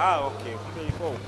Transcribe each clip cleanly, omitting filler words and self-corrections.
Ah, okay. Kumbe ilikuwa huko.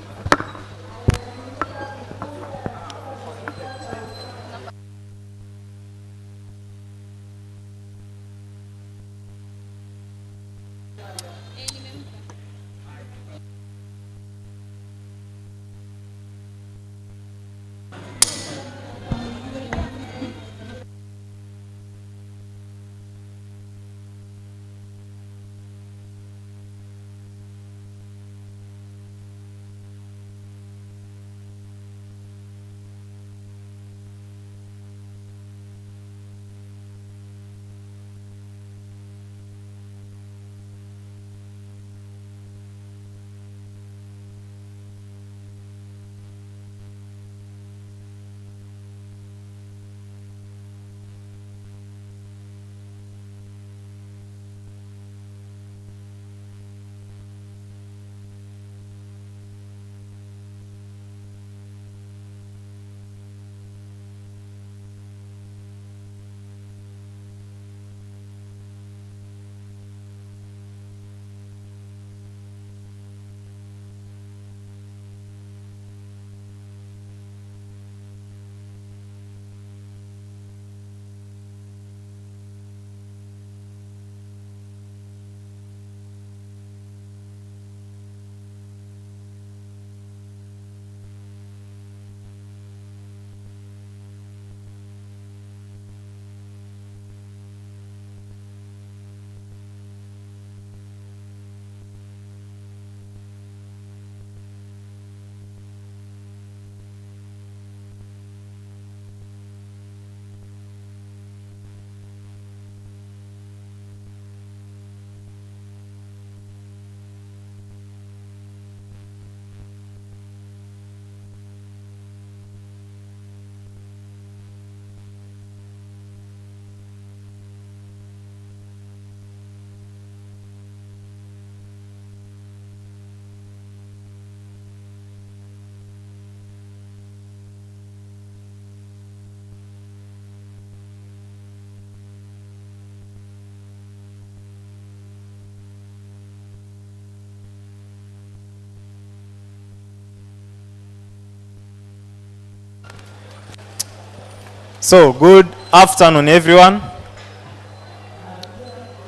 So, good afternoon everyone.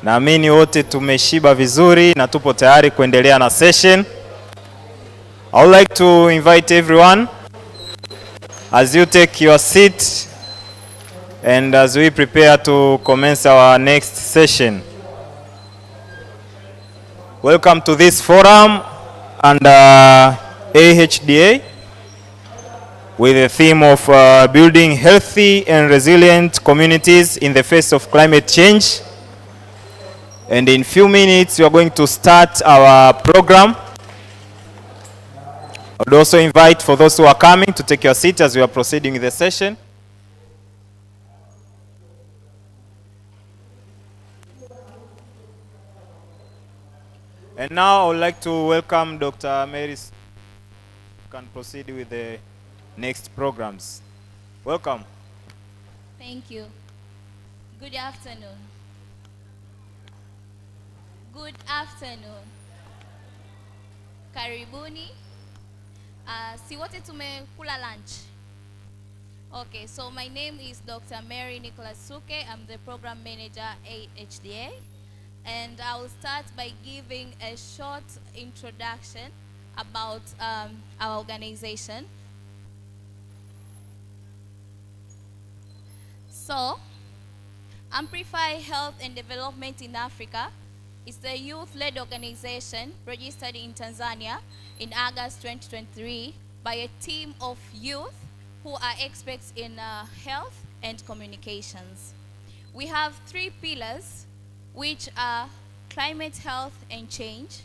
Naamini wote tumeshiba vizuri na tupo tayari kuendelea na session. I would like to invite everyone as you take your seat and as we prepare to commence our next session. Welcome to this forum under AHDA with the theme of building healthy and resilient communities in the face of climate change. And in few minutes we are going to start our program. I would also invite for those who are coming to take your seat as we are proceeding with the session. And now I would like to welcome Dr. Mary. You can proceed with the next programs. Welcome. Thank you. Good afternoon. Good afternoon. Karibuni. Si wote tumekula lunch? Okay, so my name is Dr. Mary Nicholas Suke. I'm the program manager at HDA. And I will start by giving a short introduction about our organization. So, Amplify Health and Development in Africa is a youth-led organization registered in Tanzania in August 2023 by a team of youth who are experts in health and communications. We have 3 pillars, which are climate health and change,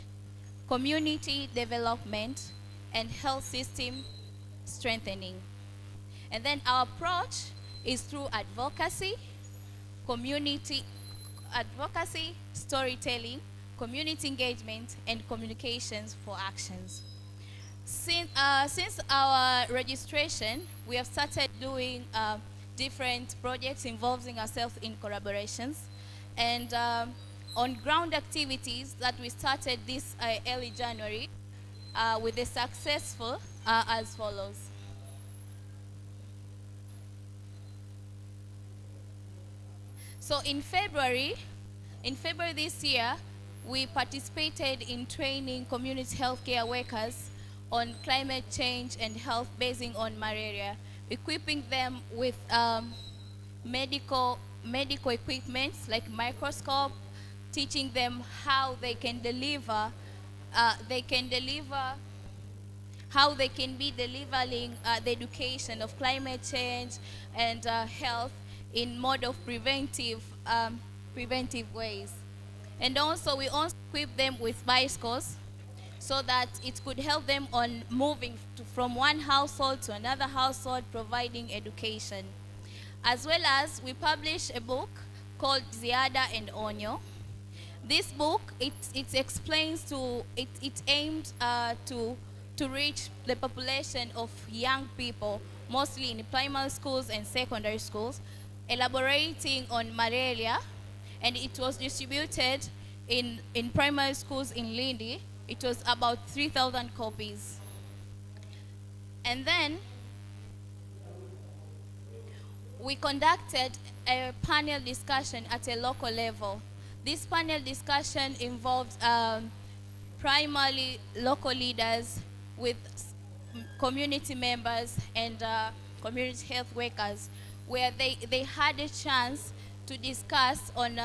community development, and health system strengthening. And then our approach is through advocacy, storytelling, community engagement, and communications for actions. Since our registration, we have started doing different projects involving ourselves in collaborations, and on ground activities that we started this early January. with the successful as follows. So in February this year, we participated in training community healthcare workers on climate change and health basing on malaria, equipping them with medical equipment like microscope, teaching them how they can deliver, how they can be delivering the education of climate change and health in mode of preventive ways. And also we also equip them with bicycles so that it could help them on moving from one household to another household, providing education. As well as we published a book called Ziada and Onyo. This book, it explains it aimed to reach the population of young people, mostly in primary schools and secondary schools, elaborating on malaria, and it was distributed in primary schools in Lindi. It was about 3,000 copies. And then we conducted a panel discussion at a local level. This panel discussion involved primarily local leaders with community members and community health workers, where they had a chance to discuss on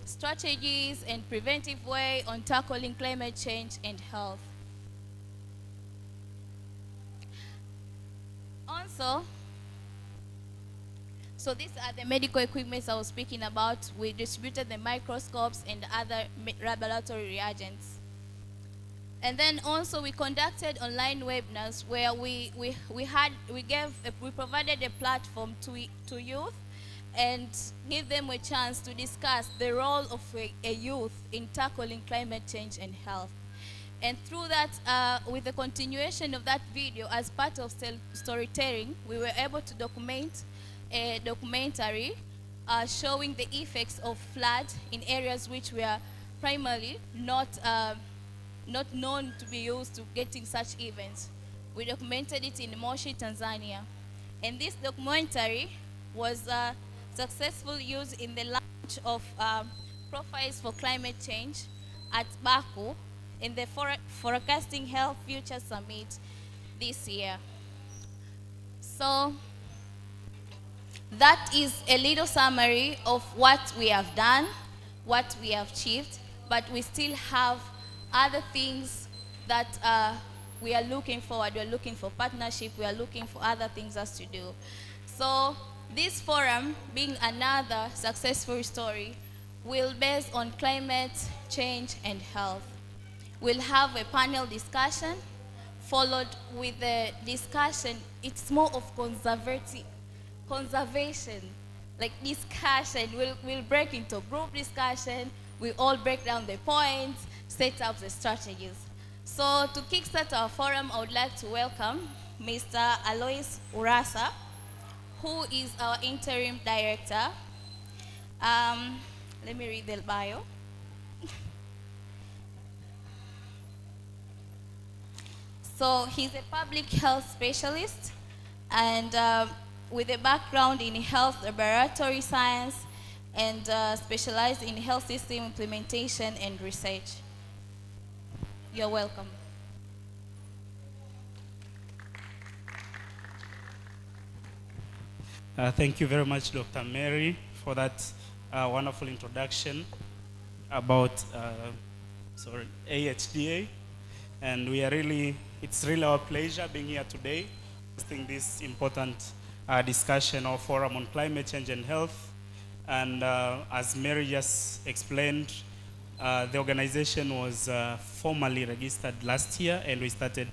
strategies and preventive way on tackling climate change and health. Also, so these are the medical equipment I was speaking about. We distributed the microscopes and other laboratory reagents. And then also we conducted online webinars where we provided a platform to youth and give them a chance to discuss the role of a youth in tackling climate change and health. And through that, with the continuation of that video, as part of storytelling, we were able to document a documentary showing the effects of flood in areas which were primarily not known to be used to getting such events. We documented it in Moshi, Tanzania. And this documentary was successful use in the launch of profiles for climate change at Baku in the Forecasting Health Future Summit this year. So that is a little summary of what we have done, what we have achieved, but we still have other things that we are looking forward. We are looking for partnership. We are looking for other things as to do. So this forum, being another successful story, will base on climate change and health. We'll have a panel discussion followed with a discussion. It's more of conservation, like discussion. We'll break into group discussion. We all break down the points, set up the strategies. So to kickstart our forum, I would like to welcome Mr. Alois Urasa, who is our interim director. Let me read the bio. So he's a public health specialist and with a background in health laboratory science and specialized in health system implementation and research. You're welcome. Thank you very much, Dr. Mary, for that wonderful introduction about AHDA. And it's really our pleasure being here today, hosting this important discussion or forum on climate change and health. And as Mary just explained, the organization was formally registered last year, and we started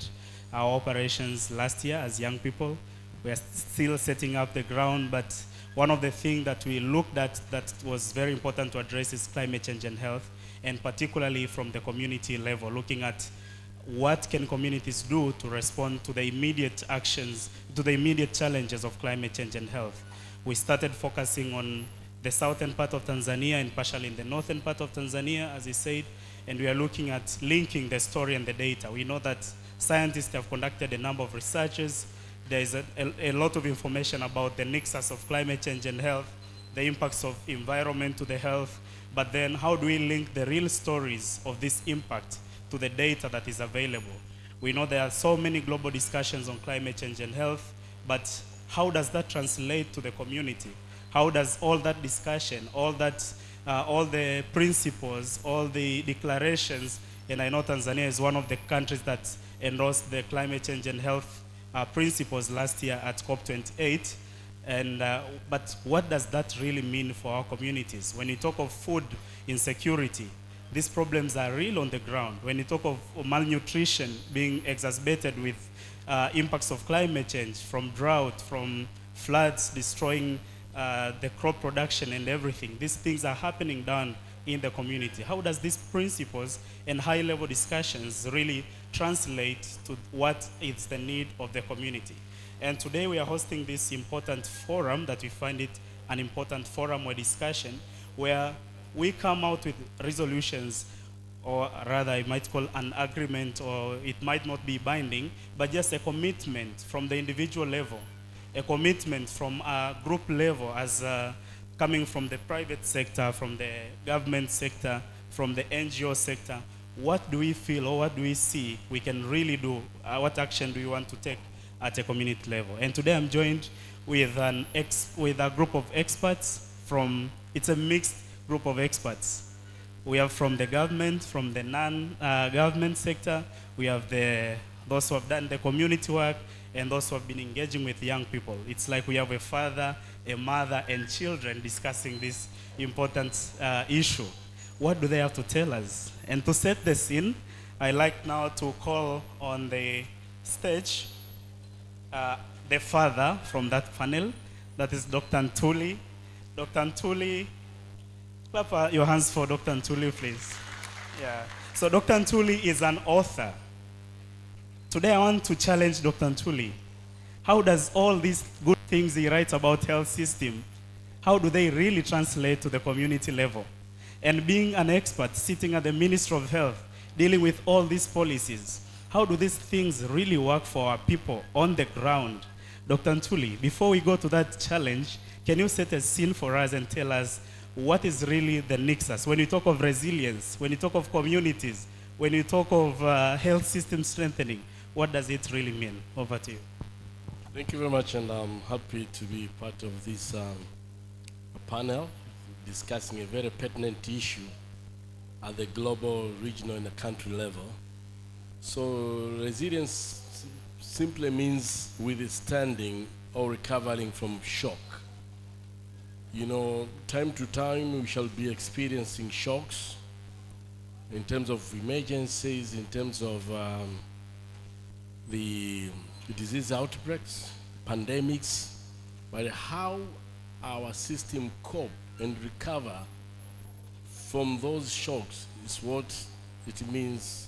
our operations last year as young people. We are still setting up the ground, but one of the things that we looked at that was very important to address is climate change and health, and particularly from the community level, looking at what can communities do to respond to the immediate actions, to the immediate challenges of climate change and health. We started focusing on the southern part of Tanzania and partially in the northern part of Tanzania, as he said, and we are looking at linking the story and the data. We know that scientists have conducted a number of researches. There is a lot of information about the nexus of climate change and health, the impacts of environment to the health, but then how do we link the real stories of this impact to the data that is available? We know there are so many global discussions on climate change and health, but how does that translate to the community? How does all that discussion, all the principles, all the declarations, and I know Tanzania is one of the countries that endorsed the climate change and health principles last year at COP28, but what does that really mean for our communities? When you talk of food insecurity, these problems are real on the ground. When you talk of malnutrition being exacerbated with impacts of climate change, from drought, from floods destroying the crop production and everything, these things are happening down in the community. How does these principles and high-level discussions really translate to what is the need of the community? And today we are hosting this important forum that we find it an important forum or discussion where we come out with resolutions, or rather I might call an agreement, or it might not be binding, but just a commitment from the individual level, a commitment from a group level as coming from the private sector, from the government sector, from the NGO sector. What do we feel or what do we see we can really do? What action do we want to take at a community level? And today I'm joined with a group of experts from, it's a mixed group of experts. We have from the government, from the non-government sector, we have those who have done the community work, and those who have been engaging with young people. It's like we have a father, a mother, and children discussing this important issue. What do they have to tell us? And to set the scene, I like now to call on the stage the father from that panel, that is Dr. Ntuli. Dr. Ntuli, clap your hands for Dr. Ntuli, please. Yeah. So Dr. Ntuli is an author. Today I want to challenge Dr. Ntuli. How does all these good things he writes about health system, how do they really translate to the community level? And being an expert sitting at the Ministry of Health, dealing with all these policies, how do these things really work for our people on the ground? Dr. Ntuli, before we go to that challenge, can you set a scene for us and tell us what is really the nexus? When you talk of resilience, when you talk of communities, when you talk of health system strengthening, what does it really mean? Over to you. Thank you very much, and I'm happy to be part of this panel discussing a very pertinent issue at the global, regional, and the country level. So resilience simply means withstanding or recovering from shock. You know, time to time we shall be experiencing shocks in terms of emergencies, in terms of the disease outbreaks, pandemics, but how our system cope and recover from those shocks is what it means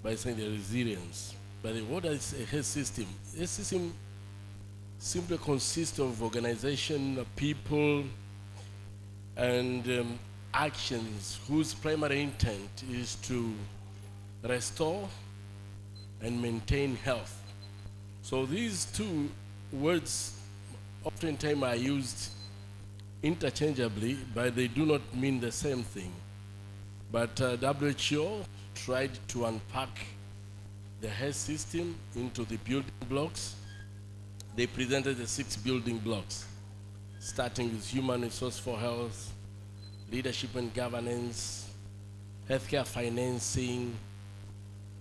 by saying the resilience. But what is a health system? A system simply consists of organization, people, and actions whose primary intent is to restore and maintain health. So these two words oftentimes are used interchangeably, but they do not mean the same thing. But WHO tried to unpack the health system into the building blocks. They presented the 6 building blocks, starting with human resource for health, leadership and governance, healthcare financing,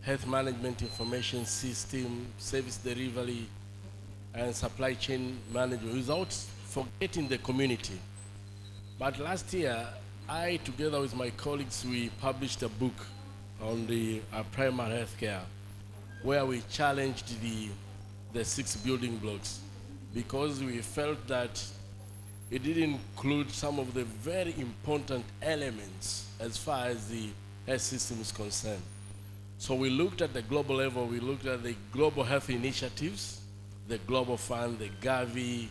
health management information system, service delivery, and supply chain management, without forgetting the community. But last year, I, together with my colleagues, we published a book on the primary healthcare, where we challenged the 6 building blocks, because we felt that it did include some of the very important elements as far as the health system is concerned. So we looked at the global level, we looked at the global health initiatives, the Global Fund, the Gavi,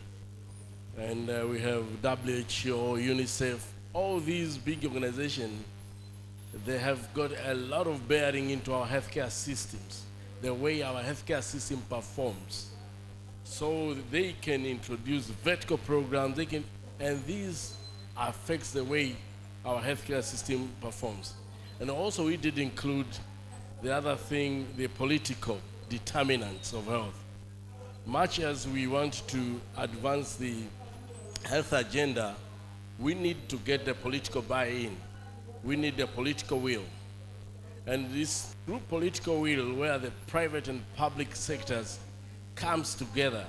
and we have WHO, UNICEF, all these big organizations they have got a lot of bearing into our healthcare systems, the way our healthcare system performs. So they can introduce vertical programs, and these affects the way our healthcare system performs. And also we did include the other thing, the political determinants of health. Much as we want to advance the health agenda, we need to get the political buy-in. We need the political will. And this through political will where the private and public sectors comes together.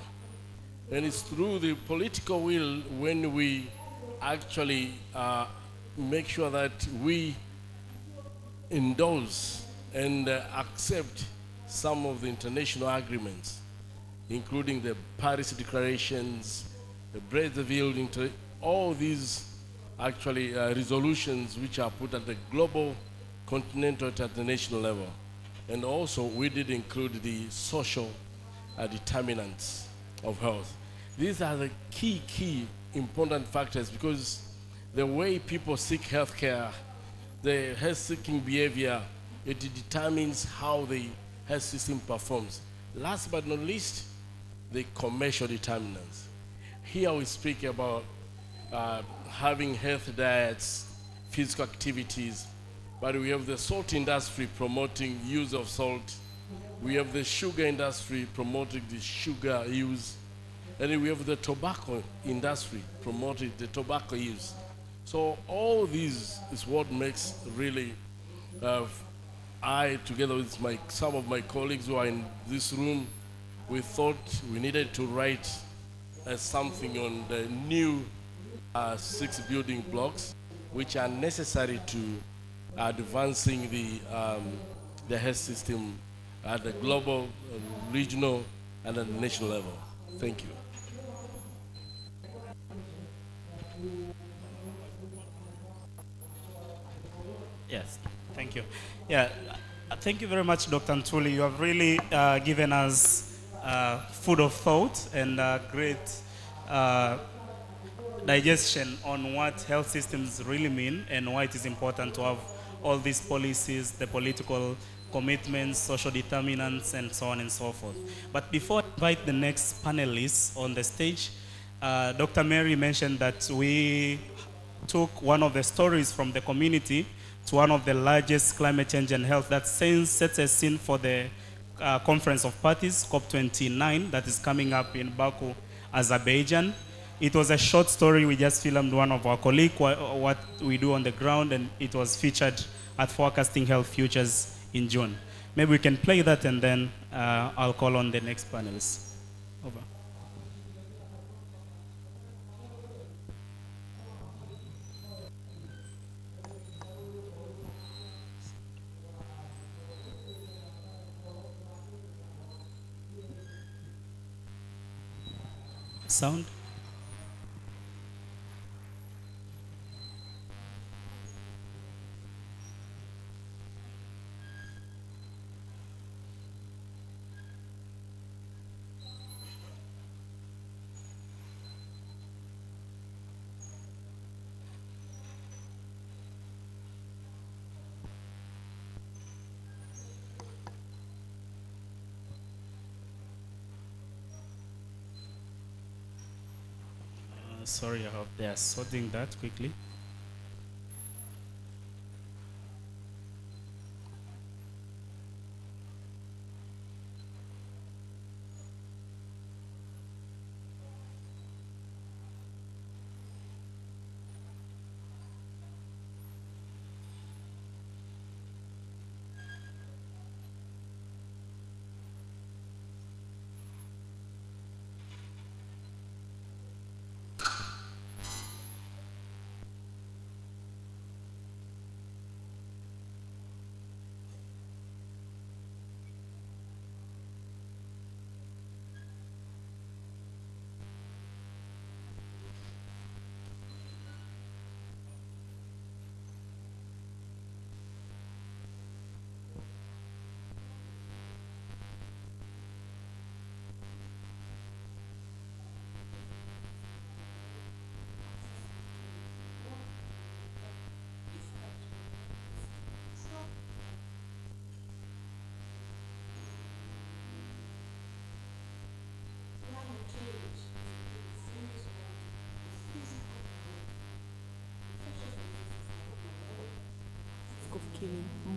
And it's through the political will when we actually make sure that we endorse and accept some of the international agreements, including the Paris Declarations, the Brazzaville, all these actually resolutions which are put at the global, continental, at the national level. And also we did include the social determinants of health. These are the key important factors, because the way people seek healthcare, the health-seeking behavior, it determines how the health system performs. Last but not least, the commercial determinants. Here we speak about having health diets, physical activities, but we have the salt industry promoting use of salt. We have the sugar industry promoting the sugar use. And then we have the tobacco industry promoting the tobacco use. So all these is what makes really, I together with some of my colleagues who are in this room, we thought we needed to write something on the new 6 building blocks which are necessary to advancing the health system at the global, regional, and at the national level. Thank you. Yes, thank you. Yeah, thank you very much, Dr. Ntuli. You have really given us food of thought and great digestion on what health systems really mean and why it is important to have all these policies, the political commitments, social determinants, and so on and so forth. But before I invite the next panelists on the stage, Dr. Mary mentioned that we took one of the stories from the community to one of the largest climate change and health that sets a scene for the Conference of Parties, COP29, that is coming up in Baku, Azerbaijan. It was a short story. We just filmed one of our colleagues, what we do on the ground, and it was featured at Forecasting Health Futures in June. Maybe we can play that, and then I'll call on the next panelists. Over. Sound? Sorry, I hope they are sorting that quickly.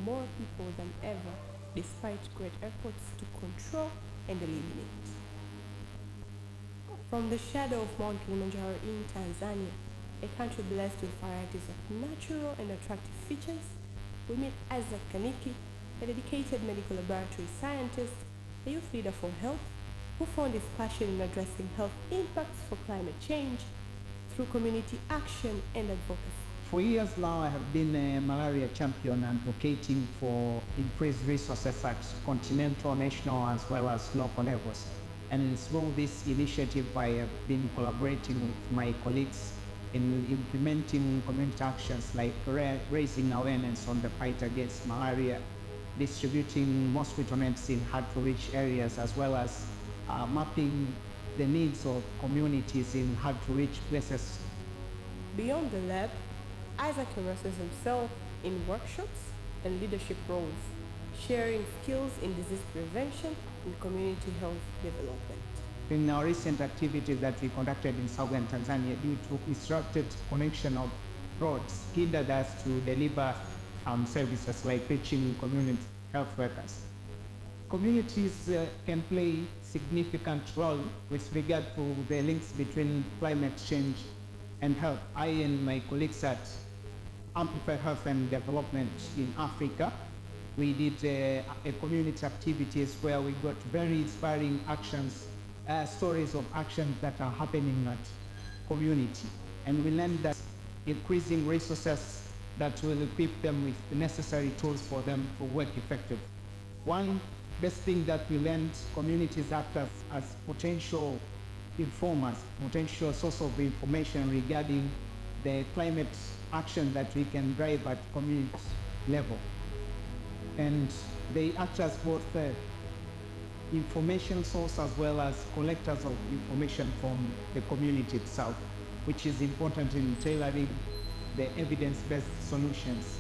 more people than ever, despite great efforts to control and eliminate. From the shadow of Mount Kilimanjaro in Tanzania, a country blessed with varieties of natural and attractive features, we meet Isaac Kaniki, a dedicated medical laboratory scientist, a youth leader for health, who found his passion in addressing health impacts for climate change through community action and advocacy. For years now, I have been a malaria champion advocating for increased resources at continental, national, as well as local levels. And through this initiative, I have been collaborating with my colleagues in implementing community actions like raising awareness on the fight against malaria, distributing mosquito nets in hard-to-reach areas, as well as mapping the needs of communities in hard-to-reach places. Beyond the lab, Isaac immerses himself in workshops and leadership roles, sharing skills in disease prevention and community health development. In our recent activities that we conducted in southern Tanzania, due to disrupted connection of roads, hindered us to deliver services like reaching community health workers. Communities can play significant role with regard to the links between climate change and health. I and my colleagues at Amplify Health and Development in Africa, we did a community activities where we got very inspiring actions, stories of actions that are happening at community. And we learned that increasing resources that will equip them with the necessary tools for them to work effectively. One best thing that we learned, communities act as potential informers, potential source of information regarding the climate action that we can drive at community level. And they act as both information source as well as collectors of information from the community itself, which is important in tailoring the evidence-based solutions.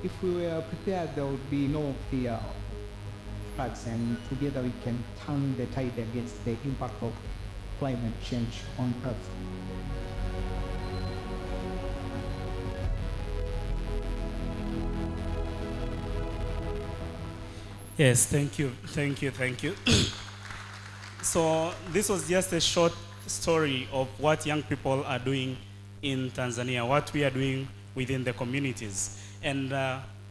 If we were prepared, there would be no fear of floods, and together we can turn the tide against the impact of climate change on Earth. Yes, thank you. So this was just a short story of what young people are doing in Tanzania, what we are doing within the communities. And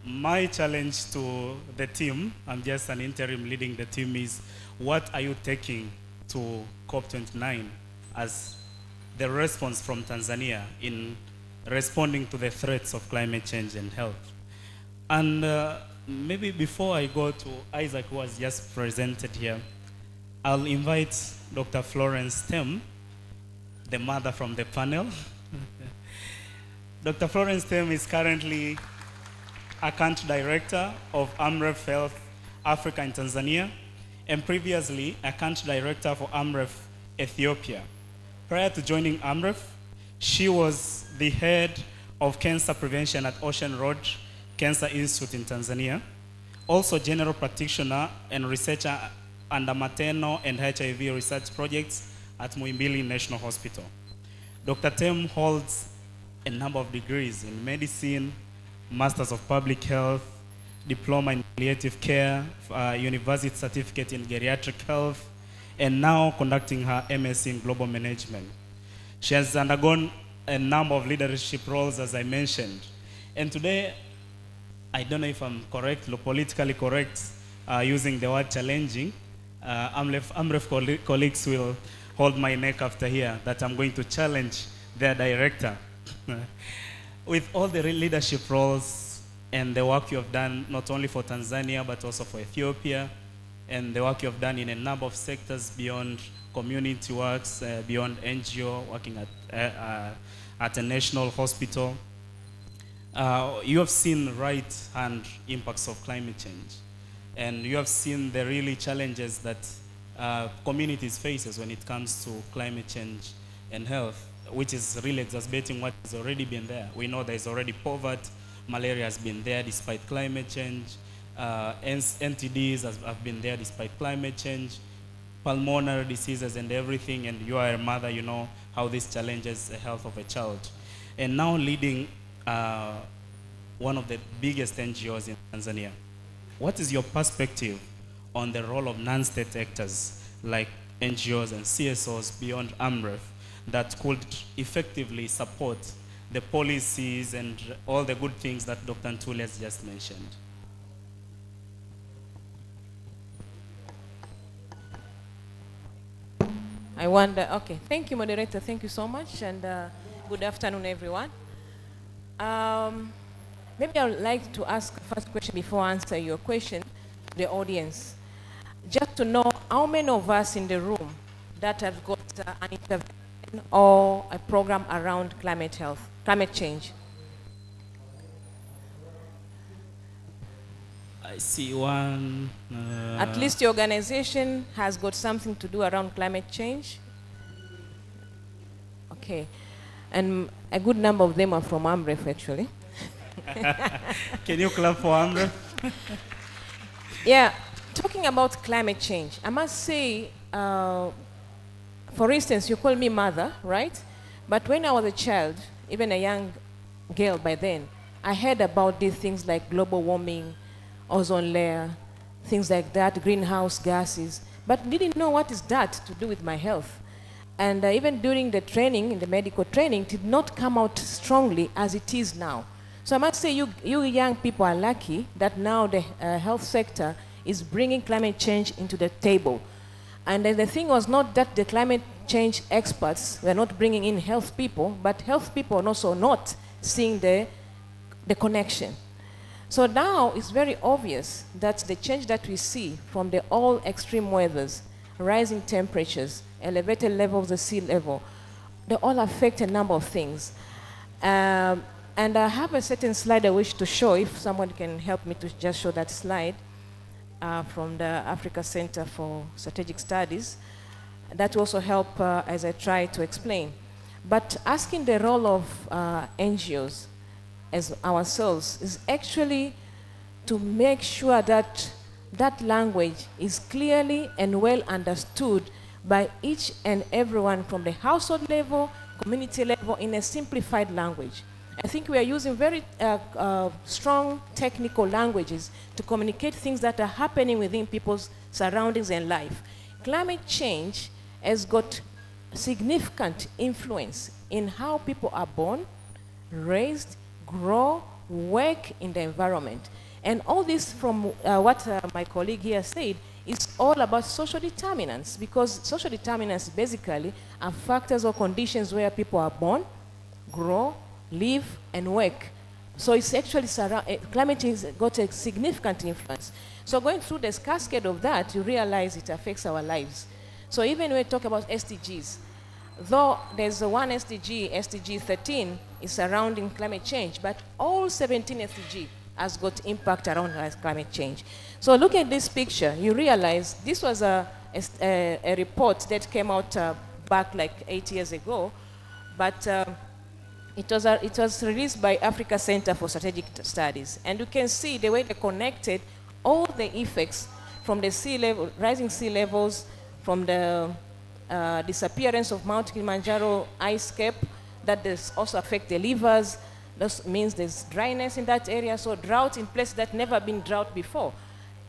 my challenge to the team, I'm just an interim leading the team, is what are you taking to COP29 as the response from Tanzania in responding to the threats of climate change and health? And maybe before I go to Isaac, who was just presented here, I'll invite Dr. Florence Tem, the mother from the panel. Dr. Florence Tem is currently a country director of AMREF Health Africa in Tanzania, and previously a country director for AMREF Ethiopia. Prior to joining AMREF, she was the head of cancer prevention at Ocean Road Cancer Institute in Tanzania, also general practitioner and researcher under maternal and HIV research projects at Muhimbili National Hospital. Dr. Tem holds a number of degrees in medicine, Masters of Public Health, Diploma in Palliative Care, University Certificate in Geriatric Health, and now conducting her MSc in Global Management. She has undergone a number of leadership roles, as I mentioned. And today, I don't know if I'm correct, politically correct, using the word challenging. AMREF colleagues will hold my neck after here that I'm going to challenge their director. With all the leadership roles and the work you have done, not only for Tanzania, but also for Ethiopia, and the work you have done in a number of sectors beyond community works, beyond NGO, working at a national hospital, you have seen right-hand impacts of climate change. And you have seen the really challenges that communities faces when it comes to climate change and health, which is really exacerbating what has already been there. We know there's already poverty, malaria has been there despite climate change, NTDs have been there despite climate change, pulmonary diseases and everything, and you are a mother, you know how this challenges the health of a child. And now leading one of the biggest NGOs in Tanzania. What is your perspective on the role of non-state actors like NGOs and CSOs beyond AMREF that could effectively support the policies and all the good things that Dr. Ntuli has just mentioned? I wonder, okay, thank you, moderator, thank you so much, and good afternoon, everyone. Maybe I would like to ask the first question before I answer your question to the audience. Just to know how many of us in the room that have got an intervention or a program around climate change. I see one. At least your organization has got something to do around climate change. Okay. And a good number of them are from AMREF, actually. Can you clap for AMREF? Yeah, talking about climate change, I must say, for instance, you call me mother, right? But when I was a child, even a young girl by then, I heard about these things like global warming, ozone layer, things like that, greenhouse gases, but didn't know what is that to do with my health. And even during the training, in the medical training, it did not come out strongly as it is now. So I must say you young people are lucky that now the health sector is bringing climate change into the table. And the thing was not that the climate change experts were not bringing in health people, but health people are also not seeing the connection. So now it's very obvious that the change that we see from the all extreme weathers, rising temperatures, elevated levels of sea level, they all affect a number of things. And I have a certain slide I wish to show, if someone can help me to just show that slide from the Africa Center for Strategic Studies. That will also help as I try to explain. But asking the role of NGOs as ourselves is actually to make sure that that language is clearly and well understood by each and everyone from the household level, community level, in a simplified language. I think we are using very strong technical languages to communicate things that are happening within people's surroundings and life. Climate change has got significant influence in how people are born, raised, grow, work in the environment. And all this, from what my colleague here said, is all about social determinants, because social determinants basically are factors or conditions where people are born, grow, live, and work. So it's actually, climate change has got a significant influence. So going through this cascade of that, you realize it affects our lives. So even when we talk about SDGs, though there's one SDG, SDG 13, is surrounding climate change, but all 17 SDG has got impact around climate change. So look at this picture, you realize this was a report that came out back like 8 years ago, but it was released by Africa Center for Strategic Studies. And you can see the way they connected all the effects from the sea level, rising sea levels, from the disappearance of Mount Kilimanjaro ice cap, that does also affect the rivers. That means there's dryness in that area, so drought in places that never been drought before.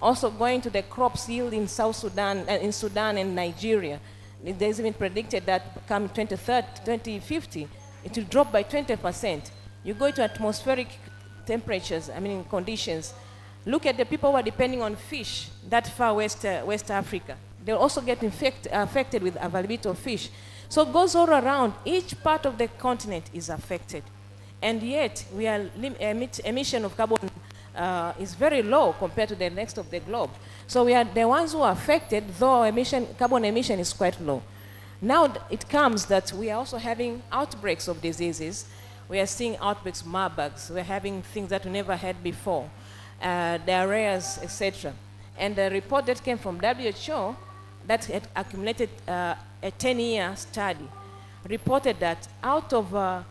Also going to the crops yield in South Sudan, in Sudan and Nigeria. There's even predicted that come 2050, it will drop by 20%. You go to atmospheric temperatures, conditions. Look at the people who are depending on fish, that far West Africa. They'll also get affected with availability of fish. So it goes all around. Each part of the continent is affected. And yet, emission of carbon is very low compared to the rest of the globe. So we are the ones who are affected, though carbon emission is quite low. Now it comes that we are also having outbreaks of diseases. We are seeing outbreaks of Marburgs. We're having things that we never had before, diarrheas, etc. And the report that came from WHO that had accumulated a 10-year study reported that out of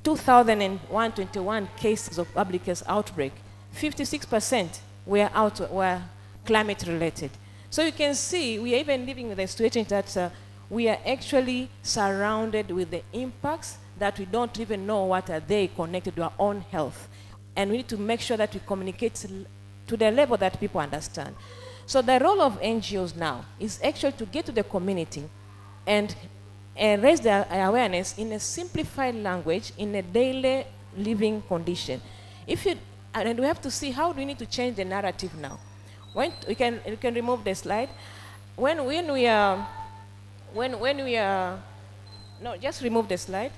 2021 cases of public health outbreak, 56% were climate related. So you can see we are even living with a situation that we are actually surrounded with the impacts that we don't even know what are they connected to our own health. and we need to make sure that we communicate to the level that people understand. So the role of NGOs now is actually to get to the community and raise their awareness in a simplified language in a daily living condition. And we have to see how do we need to change the narrative now. When you can remove the slide. When we are, no, just remove the slide.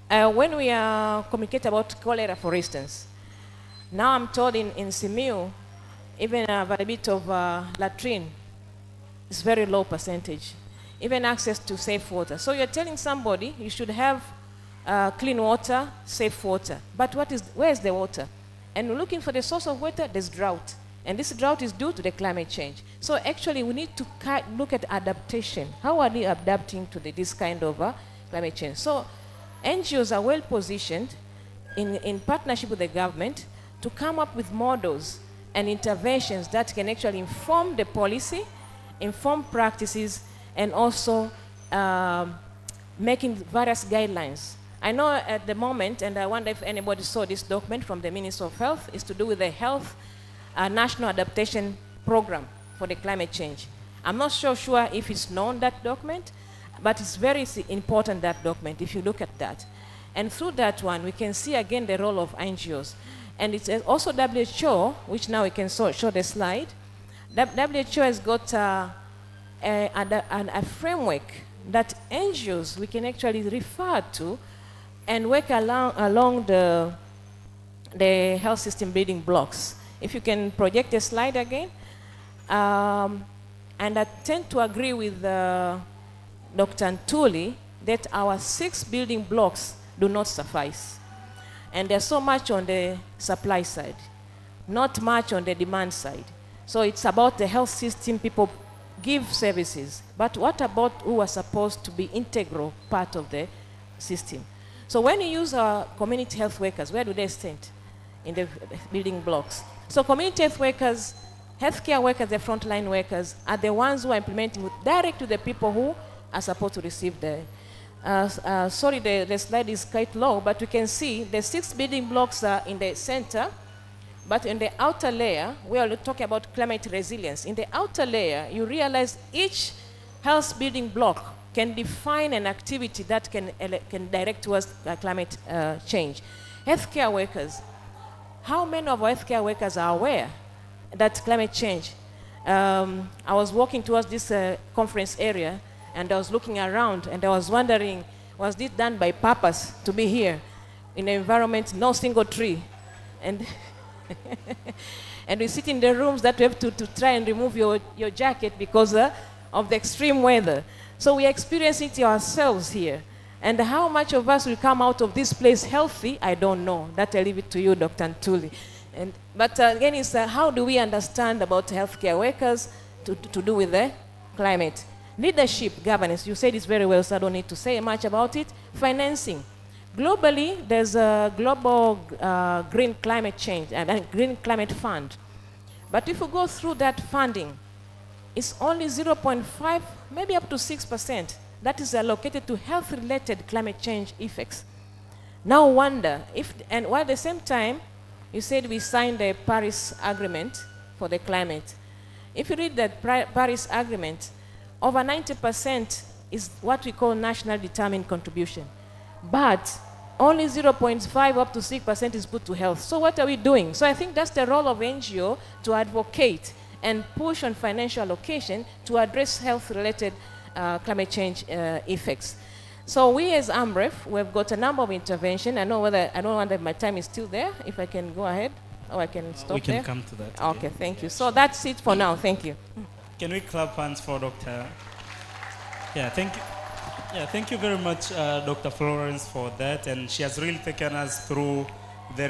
When we are communicate about cholera, for instance, now I'm told in Simiu, even a bit of latrine is very low percentage. Even access to safe water. So you're telling somebody you should have clean water, safe water. But where is the water? And we're looking for the source of water, there's drought. And this drought is due to the climate change. So actually we need to look at adaptation. How are they adapting to this kind of climate change? So NGOs are well positioned in partnership with the government to come up with models and interventions that can actually inform the policy, inform practices, and also making various guidelines. I know at the moment, and I wonder if anybody saw this document from the Minister of Health, is to do with the Health National Adaptation Program for the climate change. I'm not sure if it's known, that document, but it's very important, that document, if you look at that. And through that one, we can see again the role of NGOs. And it's also WHO, which now we can show the slide. WHO has got a framework that NGOs we can actually refer to and work along the health system building blocks. If you can project the slide again. And I tend to agree with Dr. Ntuli that our 6 building blocks do not suffice. And there's so much on the supply side, not much on the demand side. So it's about the health system, people give services, but what about who are supposed to be integral part of the system? So when you use our community health workers, where do they stand in the building blocks? So community health workers, healthcare workers, the frontline workers, are the ones who are implementing direct to the people who are supposed to receive the, sorry, the slide is quite low, but we can see the 6 building blocks are in the center, but in the outer layer, we are talking about climate resilience. In the outer layer, you realize each health building block can define an activity that can direct towards climate change. Healthcare workers, how many of our healthcare workers are aware that climate change? I was walking towards this conference area, and I was looking around, and I was wondering, was this done by purpose to be here in an environment, no single tree? And and we sit in the rooms that we have to try and remove your jacket because of the extreme weather. So we experience it ourselves here. And how much of us will come out of this place healthy, I don't know. That I leave it to you, Dr. Ntuli. But again, it's how do we understand about healthcare workers to do with the climate? Leadership, governance, you said it's very well, so I don't need to say much about it. Financing. Globally, there's a global green climate change, green climate fund. But if you go through that funding, it's only 0.5, maybe up to 6% that is allocated to health-related climate change effects. Now wonder if, and while at the same time, you said we signed the Paris Agreement for the climate. If you read that Paris Agreement, over 90% is what we call national determined contribution. But only 0.5 up to 6% is put to health. So what are we doing? So I think that's the role of NGO, to advocate and push on financial allocation to address health-related climate change effects. So we as AMREF, we've got a number of interventions. I don't know whether my time is still there, if I can go ahead, or I can stop there. We can come to that. Okay, thank you. So that's it for now. Thank you. Can we clap hands for Dr. Yeah, thank you. Yeah, thank you very much, Dr. Florence, for that. And she has really taken us through the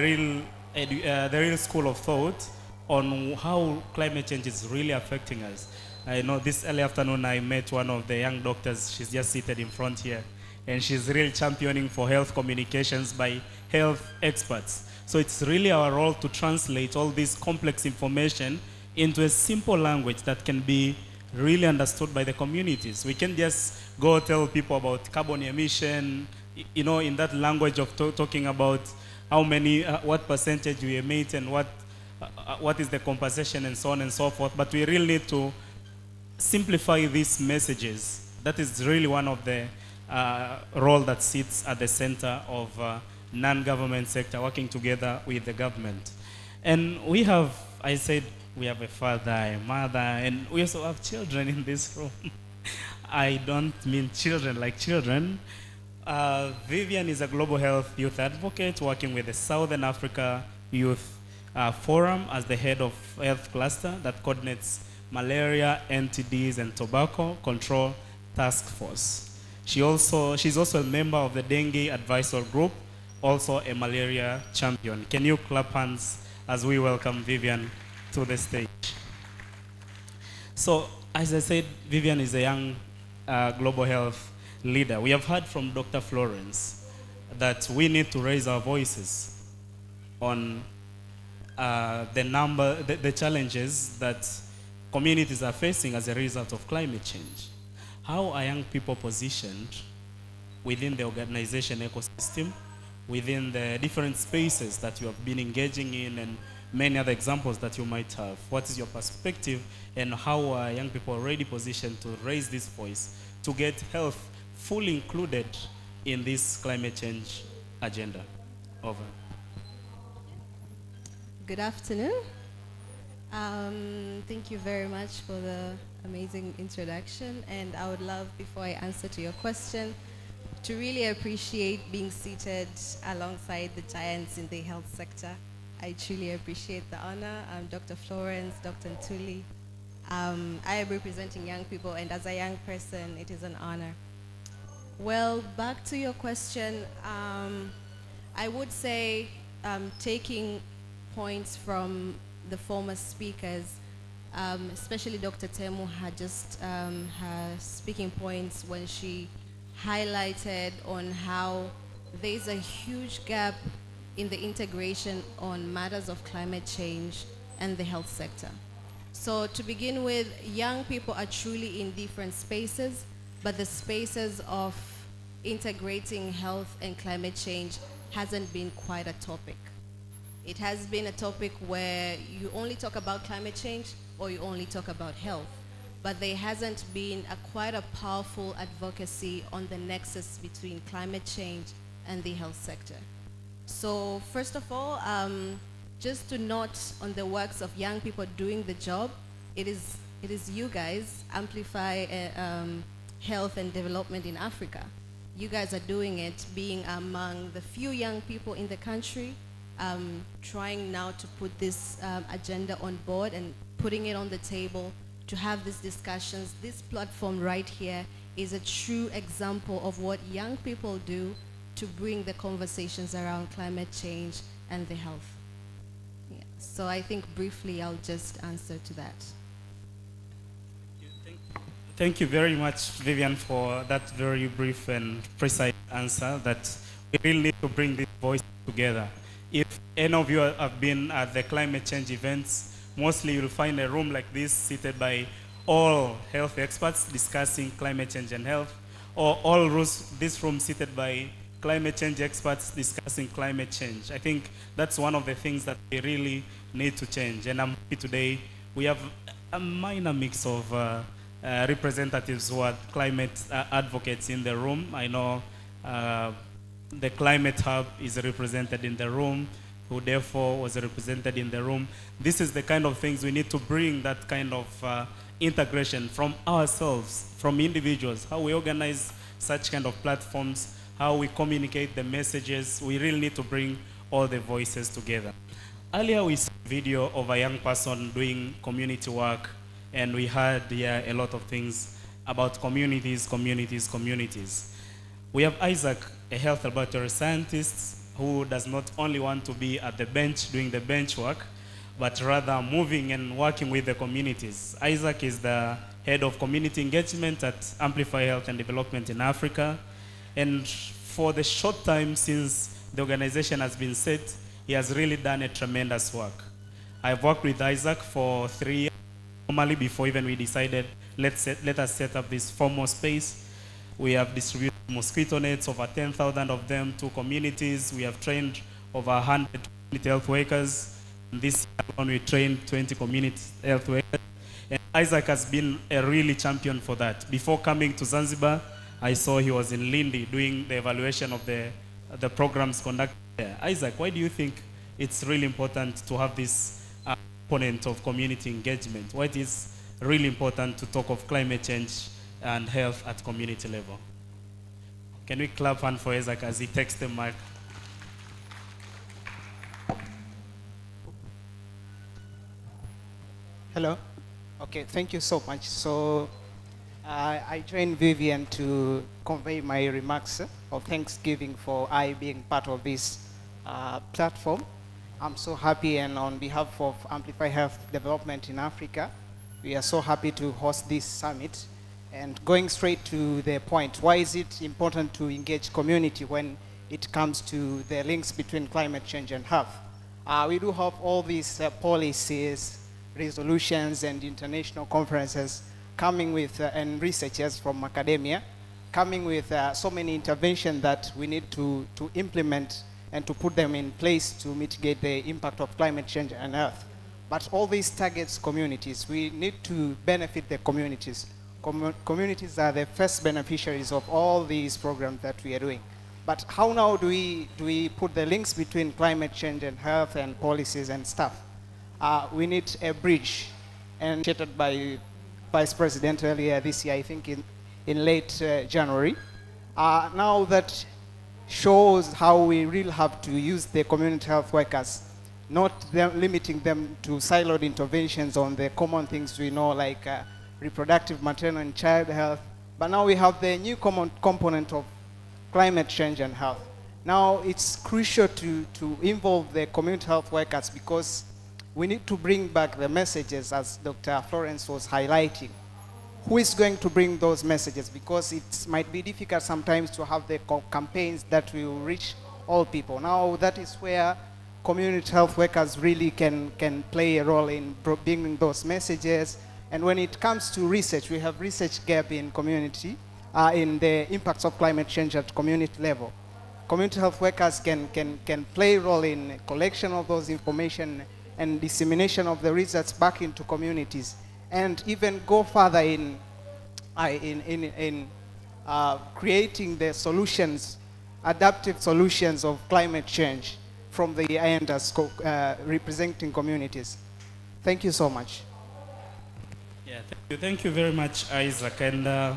real school of thought on how climate change is really affecting us. I know this early afternoon I met one of the young doctors. She's just seated in front here. And she's really championing for health communications by health experts. So it's really our role to translate all this complex information into a simple language that can be really understood by the communities. We can just go tell people about carbon emission, you know, in that language of talking about how many, what percentage we emit and what is the compensation and so on and so forth. But we really need to simplify these messages. That is really one of the role that sits at the center of non-government sector working together with the government. And we have, I said, we have a father, a mother, and we also have children in this room. I don't mean children like children. Vivian is a global health youth advocate working with the Southern Africa Youth Forum as the head of health cluster that coordinates malaria, NTDs, and tobacco control task force. She's also a member of the dengue advisory group, also a malaria champion. Can you clap hands as we welcome Vivian to the stage? So, as I said, Vivian is a young global health leader. We have heard from Dr. Florence that we need to raise our voices on the challenges that communities are facing as a result of climate change. How are young people positioned within the organization ecosystem, within the different spaces that you have been engaging in, and many other examples that you might have? What is your perspective, and how are young people already positioned to raise this voice to get health fully included in this climate change agenda? Over. Good afternoon. Thank you very much for the amazing introduction, and I would love, before I answer to your question, to really appreciate being seated alongside the giants in the health sector. I truly appreciate the honor. I'm Dr. Florence, Dr. Ntuli. I am representing young people, and as a young person, it is an honor. Well, back to your question, I would say taking points from the former speakers, especially Dr. Temu had just her speaking points when she highlighted on how there's a huge gap in the integration on matters of climate change and the health sector. So to begin with, young people are truly in different spaces, but the spaces of integrating health and climate change hasn't been quite a topic. It has been a topic where you only talk about climate change or you only talk about health, but there hasn't been quite a powerful advocacy on the nexus between climate change and the health sector. So first of all, just to note on the works of young people doing the job, it is you guys, Amplify Health and Development in Africa. You guys are doing it, being among the few young people in the country, trying now to put this agenda on board and putting it on the table to have these discussions. This platform right here is a true example of what young people do to bring the conversations around climate change and the health. Yeah. So I think briefly I'll just answer to that. Thank you very much, Vivian, for that very brief and precise answer that we really need to bring this voice together. If any of you have been at the climate change events, mostly you'll find a room like this seated by all health experts discussing climate change and health, or all this room seated by climate change experts discussing climate change. I think that's one of the things that we really need to change. And I'm happy today we have a minor mix of representatives who are climate advocates in the room. I know the Climate Hub is represented in the room, who therefore was represented in the room. This is the kind of things we need to bring, that kind of integration from ourselves, from individuals, how we organize such kind of platforms, how we communicate the messages. We really need to bring all the voices together. Earlier we saw a video of a young person doing community work, and we heard here a lot of things about communities. We have Isaac, a health laboratory scientist who does not only want to be at the bench doing the bench work, but rather moving and working with the communities. Isaac is the head of community engagement at Amplify Health and Development in Africa. And for the short time since the organization has been set, he has really done a tremendous work. I've worked with Isaac for 3 years, normally before even we decided, let us set up this formal space. We have distributed mosquito nets, over 10,000 of them, to communities. We have trained over 100 community health workers. This year alone, we trained 20 community health workers. And Isaac has been a really champion for that. Before coming to Zanzibar, I saw he was in Lindi doing the evaluation of the programs conducted there. Isaac, why do you think it's really important to have this component of community engagement? Why it is really important to talk of climate change and health at community level? Can we clap hand for Isaac as he takes the mic? Hello. Okay, thank you so much. So I joined Vivian to convey my remarks of thanksgiving for I being part of this platform. I'm so happy, and on behalf of Amplify Health Development in Africa, we are so happy to host this summit. And going straight to the point, why is it important to engage community when it comes to the links between climate change and health? We do have all these policies, resolutions, and international conferences coming with, and researchers from academia, coming with so many interventions that we need to implement and to put them in place to mitigate the impact of climate change and health. But all these targets communities. We need to benefit the communities. Communities are the first beneficiaries of all these programs that we are doing. But how now do we put the links between climate change and health and policies and stuff? We need a bridge, and stated by Vice President earlier this year, I think in late January. Now that shows how we really have to use the community health workers, not limiting them to siloed interventions on the common things we know, like reproductive, maternal, and child health. But now we have the new common component of climate change and health. Now it's crucial to involve the community health workers, because we need to bring back the messages, as Dr. Florence was highlighting. Who is going to bring those messages? Because it might be difficult sometimes to have the campaigns that will reach all people. Now that is where community health workers really can play a role in bringing those messages. And when it comes to research, we have research gap in community, in the impacts of climate change at community level. Community health workers can play a role in collection of those information and dissemination of the results back into communities, and even go further in creating the solutions, adaptive solutions of climate change from the end as representing communities. Thank you so much. Yeah, thank you very much, Isaac. And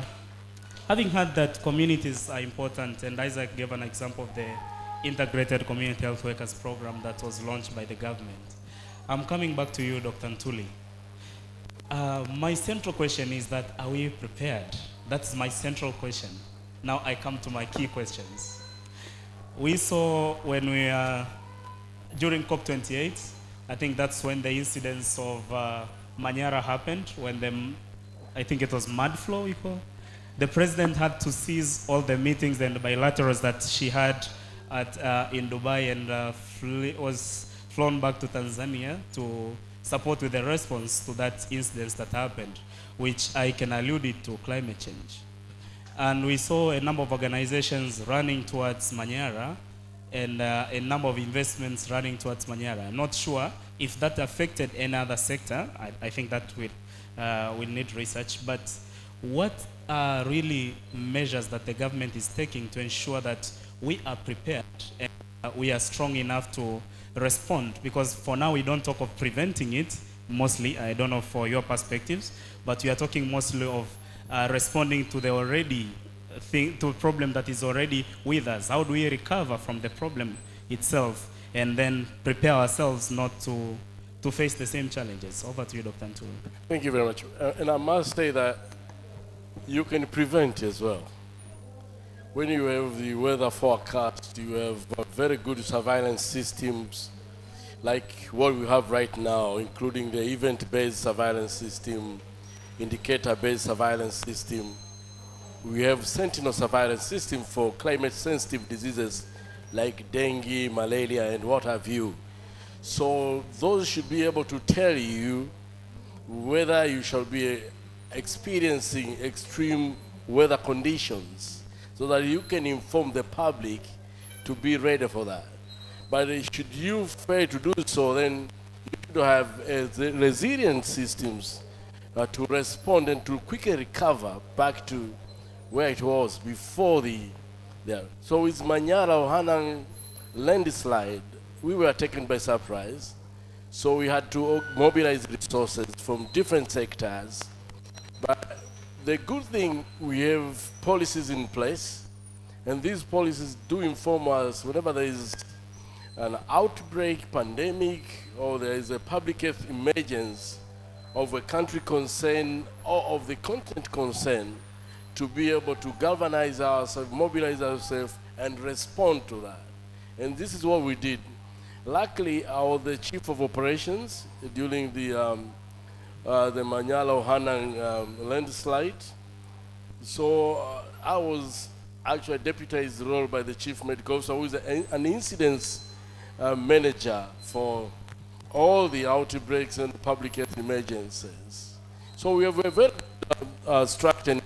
having heard that communities are important, and Isaac gave an example of the Integrated Community Health Workers Program that was launched by the government. I'm coming back to you, Dr. Ntuli. My central question is that, are we prepared? That's my central question. Now I come to my key questions. We saw when we during COP28, I think that's when the incidents of Manyara happened, when I think it was mud flow, we call. The president had to cease all the meetings and bilaterals that she had in Dubai, and was flown back to Tanzania to support with the response to that incident that happened, which I can allude it to climate change. And we saw a number of organizations running towards Manyara, and a number of investments running towards Manyara. I'm not sure if that affected any other sector. I think that we'll need research. But what are really measures that the government is taking to ensure that we are prepared and we are strong enough to respond? Because for now, we don't talk of preventing it, mostly. I don't know for your perspectives, but we are talking mostly of responding to the already to a problem that is already with us. How do we recover from the problem itself and then prepare ourselves not to face the same challenges? Over to you, Dr. Ntuli. Thank you very much. And I must say that you can prevent as well. When you have the weather forecast, you have very good surveillance systems like what we have right now, including the event-based surveillance system, indicator-based surveillance system. We have sentinel surveillance system for climate-sensitive diseases like dengue, malaria, and what have you. So those should be able to tell you whether you shall be experiencing extreme weather conditions, so that you can inform the public to be ready for that. But should you fail to do so, then you should have resilient systems to respond and to quickly recover back to where it was before So with Manyara Hanang landslide, we were taken by surprise. So we had to mobilize resources from different sectors. But the good thing, we have policies in place, and these policies do inform us whenever there is an outbreak, pandemic, or there is a public health emergency of a country concern or of the continent concern, to be able to galvanize ourselves, mobilize ourselves, and respond to that. And this is what we did. Luckily, I was the chief of operations during the Manyala Hanang landslide. So I was actually deputized role by the chief medical officer, who is an incidents manager for all the outbreaks and public health emergencies. So we have a very structured.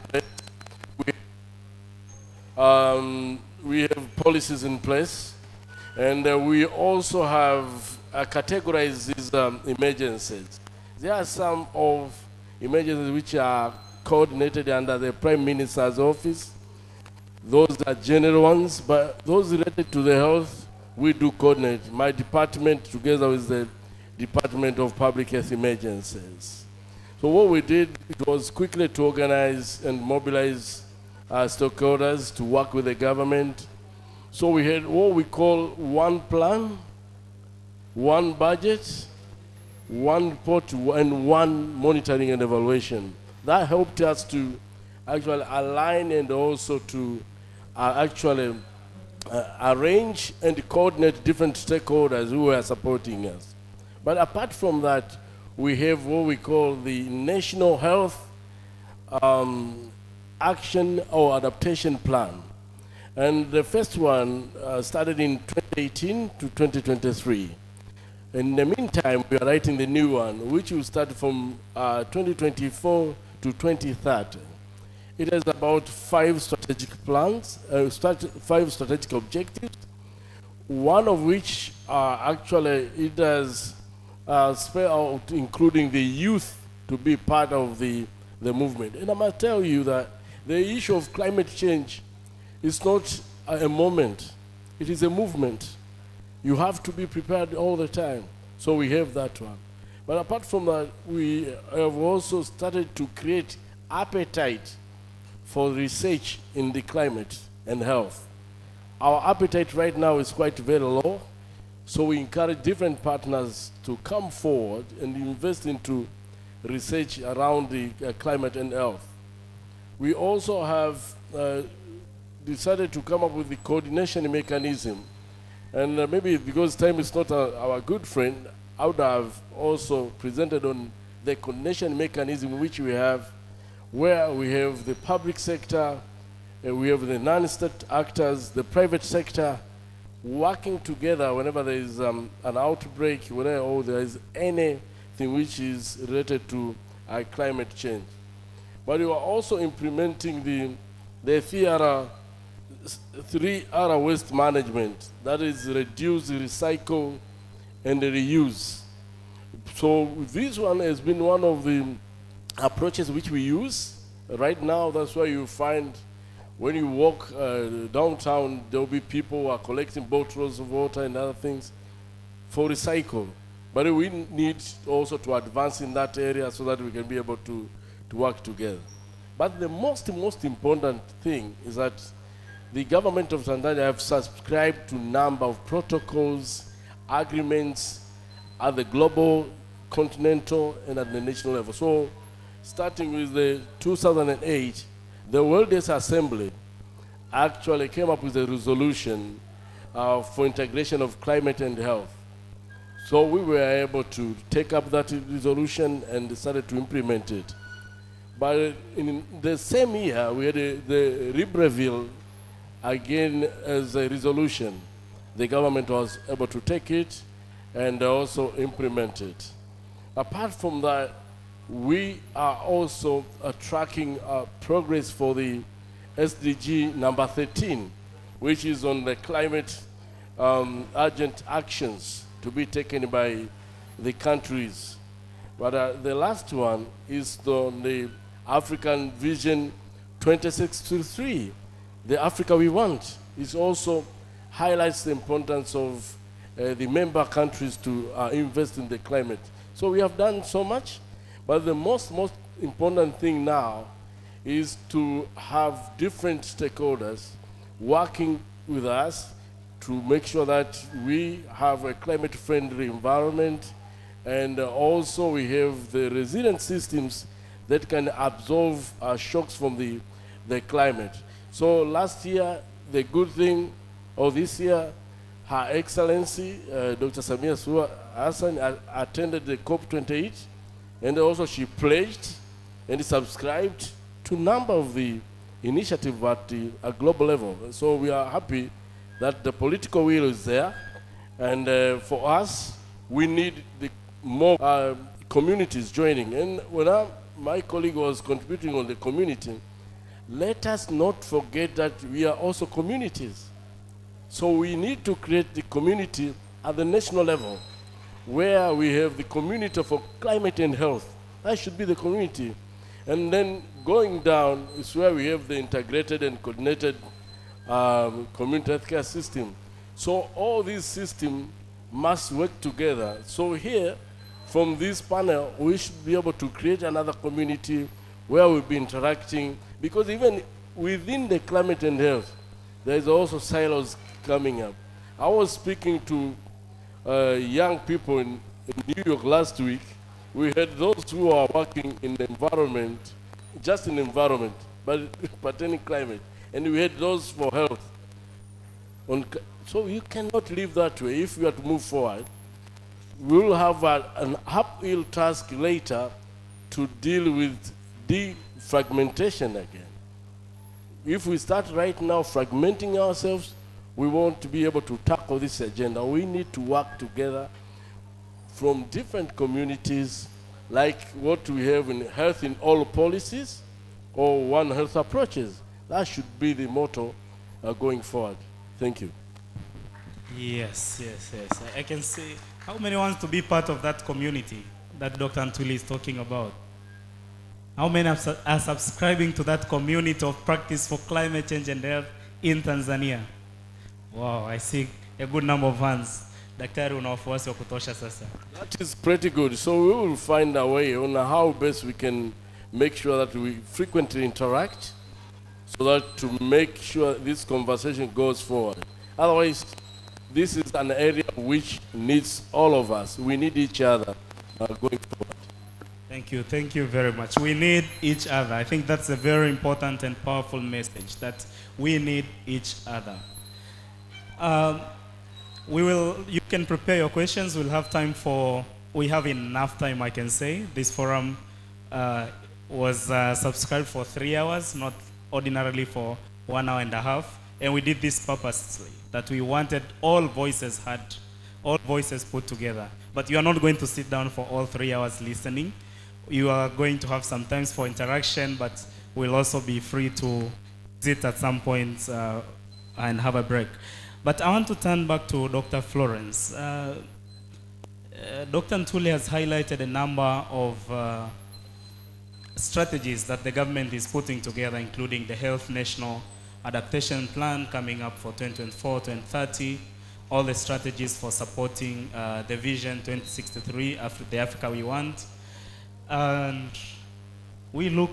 We have policies in place, and we also have categorized these emergencies. There are some of emergencies which are coordinated under the Prime Minister's office. Those are general ones, but those related to the health, we do coordinate. My department, together with the Department of Public Health Emergencies. So what we did, it was quickly to organize and mobilize stakeholders to work with the government. So we had what we call one plan, one budget, one report, and one monitoring and evaluation. That helped us to actually align and also to arrange and coordinate different stakeholders who were supporting us. But apart from that, we have what we call the National Health Action or Adaptation Plan. And the first one started in 2018 to 2023. In the meantime, we are writing the new one, which will start from 2024 to 2030. It has about 5 strategic plans, 5 strategic objectives, one of which actually it does spell out including the youth to be part of the movement. And I must tell you that the issue of climate change is not a moment, it is a movement. You have to be prepared all the time. So we have that one. But apart from that, we have also started to create appetite for research in the climate and health. Our appetite right now is quite very low, so we encourage different partners to come forward and invest into research around the climate and health. We also have decided to come up with the coordination mechanism. And maybe because time is not our good friend, I would have also presented on the coordination mechanism which we have, where we have the public sector, we have the non-state actors, the private sector, working together whenever there is an outbreak, whenever there is anything which is related to climate change. But we are also implementing the 3R waste management, that is reduce, recycle, and reuse. So this one has been one of the approaches which we use. Right now, that's why you find when you walk downtown, there will be people who are collecting bottles of water and other things for recycle. But we need also to advance in that area so that we can be able to work together. But the most important thing is that the government of Tanzania have subscribed to a number of protocols, agreements at the global, continental, and at the national level. So starting with the 2008, the World Health Assembly actually came up with a resolution for integration of climate and health. So we were able to take up that resolution and decided to implement it. But in the same year, we had the Libreville again as a resolution. The government was able to take it and also implement it. Apart from that, we are also tracking progress for the SDG number 13, which is on the climate urgent actions to be taken by the countries. But the last one is on the African Vision 2063. The Africa we want is also highlights the importance of the member countries to invest in the climate. So we have done so much, but the most important thing now is to have different stakeholders working with us to make sure that we have a climate-friendly environment, and also we have the resilient systems that can absorb shocks from the climate. So last year, the good thing, or this year, Her Excellency, Dr. Samia Suluhu Hassan attended the COP28, and also she pledged and subscribed to a number of the initiatives at a global level. So we are happy that the political will is there, and for us, we need the more communities joining. And when my colleague was contributing on the community, let us not forget that we are also communities. So we need to create the community at the national level, where we have the community for climate and health. That should be the community. And then going down is where we have the integrated and coordinated community healthcare system. So all these systems must work together. So here, from this panel, we should be able to create another community where we'll be interacting, because even within the climate and health, there's also silos coming up. I was speaking to young people in New York last week. We had those who are working in the environment, just in environment, but pertaining climate. And we had those for health. So you cannot live that way. If we are to move forward, we will have an uphill task later to deal with defragmentation again. If we start right now fragmenting ourselves, we won't be able to tackle this agenda. We need to work together from different communities, like what we have in health in all policies, or one health approaches. That should be the motto going forward. Thank you. Yes. I can say, how many wants to be part of that community that Dr. Ntuli is talking about? How many are subscribing to that community of practice for climate change and health in Tanzania? Wow, I see a good number of hands. Daktari, una wafuasi wa kutosha sasa. That is pretty good. So we will find a way on how best we can make sure that we frequently interact, so that to make sure this conversation goes forward. Otherwise, this is an area which needs all of us. We need each other going forward. Thank you very much. We need each other. I think that's a very important and powerful message, that we need each other. You can prepare your questions. We have enough time, I can say. This forum was subscribed for 3 hours, not ordinarily for 1 hour and a half. And we did this purposely, that we wanted all voices put together. But you are not going to sit down for all 3 hours listening. You are going to have some times for interaction, but we'll also be free to sit at some point and have a break. But I want to turn back to Dr. Florence. Dr. Ntuli has highlighted a number of strategies that the government is putting together, including the Health National Adaptation Plan coming up for 2024-2030, all the strategies for supporting the Vision 2063, the Africa we want. And we look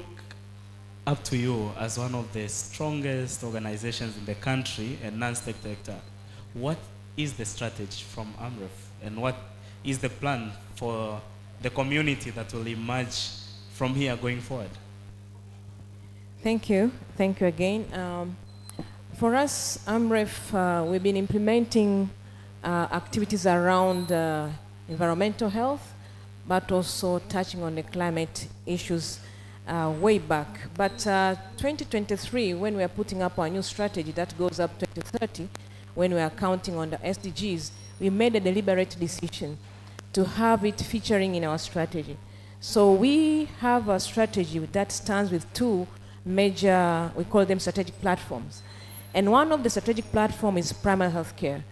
up to you as one of the strongest organizations in the country and non-state sector. What is the strategy from AMREF, and what is the plan for the community that will emerge from here going forward? Thank you again. For us, AMREF, we've been implementing activities around environmental health, but also touching on the climate issues way back. But 2023, when we are putting up our new strategy that goes up to 2030, when we are counting on the SDGs, we made a deliberate decision to have it featuring in our strategy. So we have a strategy that stands with two major, we call them strategic platforms. And one of the strategic platforms is primary health care.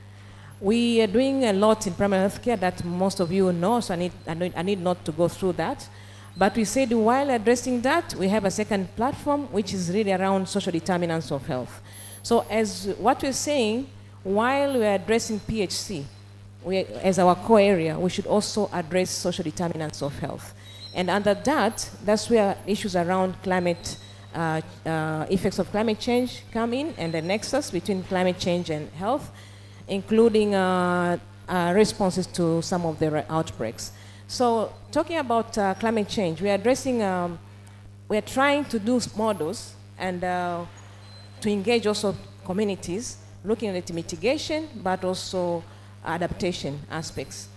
We are doing a lot in primary health care that most of you know, so I need not to go through that. But we said while addressing that, we have a second platform, which is really around social determinants of health. So as what we're saying, while we're addressing PHC as our core area, we should also address social determinants of health. And under that, that's where issues around climate, effects of climate change come in, and the nexus between climate change and health, including responses to some of the outbreaks. So talking about climate change, we are addressing, we are trying to do models and to engage also communities, looking at mitigation, but also adaptation aspects.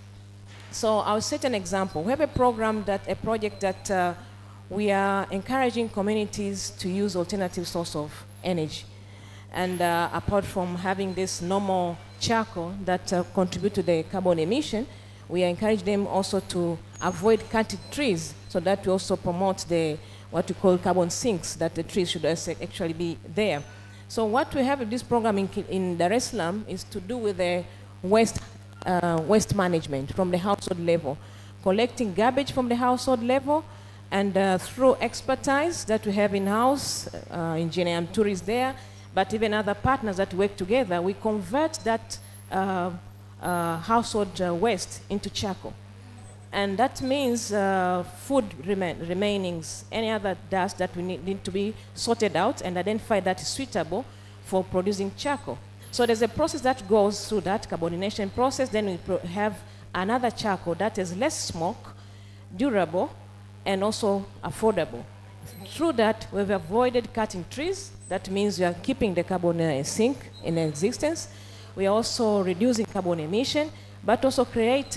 So I'll set an example. We have a project that we are encouraging communities to use alternative source of energy. And apart from having this normal charcoal that contribute to the carbon emission, we encourage them also to avoid cutting trees, so that we also promote what we call carbon sinks, that the trees should actually be there. So what we have in this program in Dar es Salaam is to do with the waste management from the household level, collecting garbage from the household level, and through expertise that we have in-house, engineer and tourists there, but even other partners that work together, we convert that household waste into charcoal. And that means food remainings, any other dust that we need to be sorted out and identify that is suitable for producing charcoal. So there's a process that goes through that carbonation process. Then we have another charcoal that is less smoke, durable, and also affordable. Through that, we've avoided cutting trees. That means we are keeping the carbon sink in existence. We are also reducing carbon emission, but also create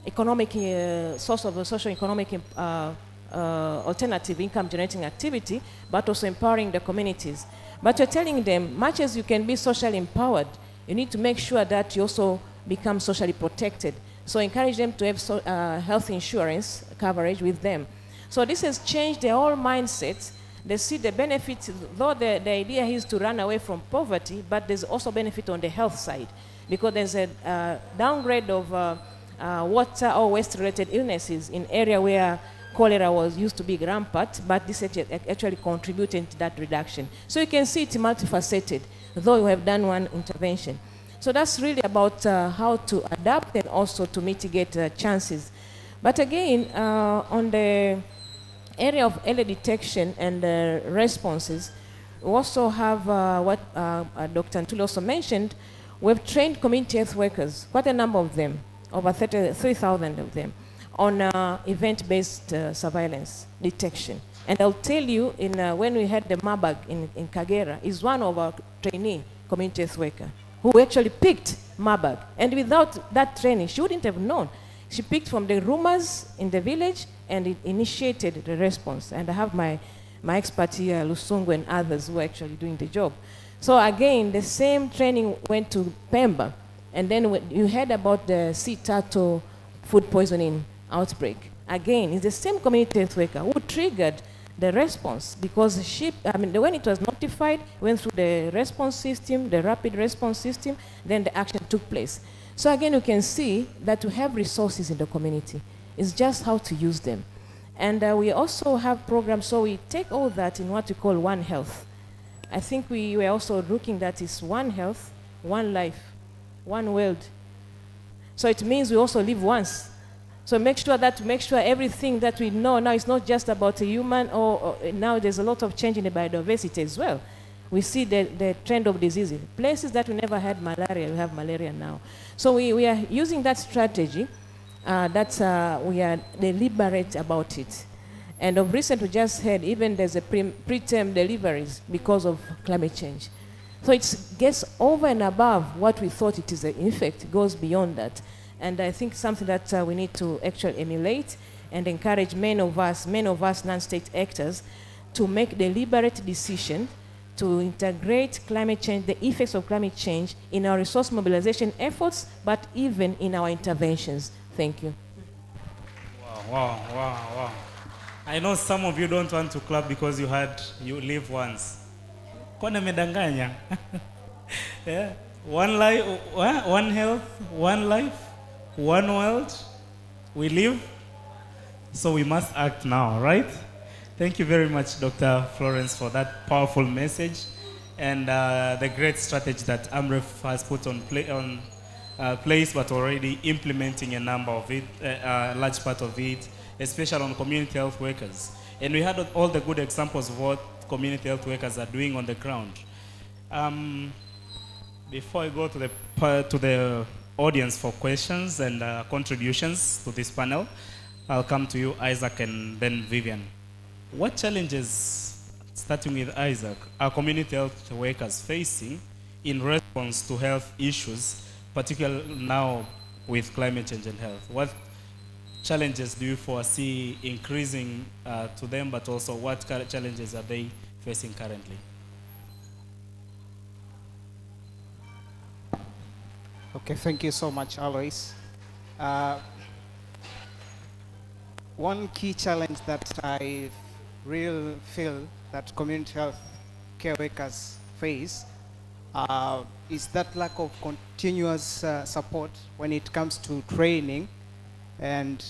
economic source of a socio-economic alternative income generating activity, but also empowering the communities. But we're telling them, much as you can be socially empowered, you need to make sure that you also become socially protected. So encourage them to have health insurance coverage with them. So this has changed their whole mindset. They see the benefits, though the idea is to run away from poverty, but there's also benefit on the health side, because there's a downgrade of water or waste-related illnesses in area where cholera used to be rampant, but this actually contributed to that reduction. So you can see it's multifaceted, though we have done one intervention. So that's really about how to adapt and also to mitigate chances. But again, on the area of early detection and responses, we also have what Dr. Ntuli also mentioned. We've trained community health workers, quite a number of them, over 3,000 of them, on event-based surveillance detection. And I'll tell you, when we had the Marburg in Kagera, is one of our trainee community health worker who actually picked Marburg. And without that training, she wouldn't have known. She picked from the rumors in the village and it initiated the response. And I have my expert here, Lusungu, and others who are actually doing the job. So again, the same training went to Pemba. And then you heard about the sea turtle food poisoning outbreak. Again, it's the same community health worker who triggered the response, because when it was notified, went through the response system, the rapid response system, then the action took place. So again, you can see that we have resources in the community. It's just how to use them. And we also have programs, so we take all that in what we call One Health. I think we were also looking that is one health, one life, one world. So it means we also live once. So make sure everything that we know now is not just about a human, or now there's a lot of change in the biodiversity as well. We see the trend of diseases. Places that we never had malaria, we have malaria now. So we are using that strategy, we are deliberate about it. And of recent, we just heard even there's a preterm deliveries because of climate change. So it gets over and above what we thought it is. In fact, it goes beyond that. And I think something that we need to actually emulate and encourage many of us non-state actors to make deliberate decisions to integrate climate change, the effects of climate change in our resource mobilization efforts, but even in our interventions. Thank you. Wow. I know some of you don't want to clap because you live once. Kona medanganya. Yeah. One life, one health, one life, one world. We live, so we must act now, right? Thank you very much, Dr. Florence, for that powerful message and the great strategy that AMREF has put on place, but already implementing a number of it, a large part of it, especially on community health workers. And we had all the good examples of what community health workers are doing on the ground. Before I go to the audience for questions and contributions to this panel, I'll come to you, Isaac, and then Vivian. What challenges, starting with Isaac, are community health workers facing in response to health issues, particularly now with climate change and health? What challenges do you foresee increasing to them, but also what challenges are they facing currently? Okay, thank you so much, Alois. One key challenge that I really feel that community health care workers face is that lack of continuous support when it comes to training and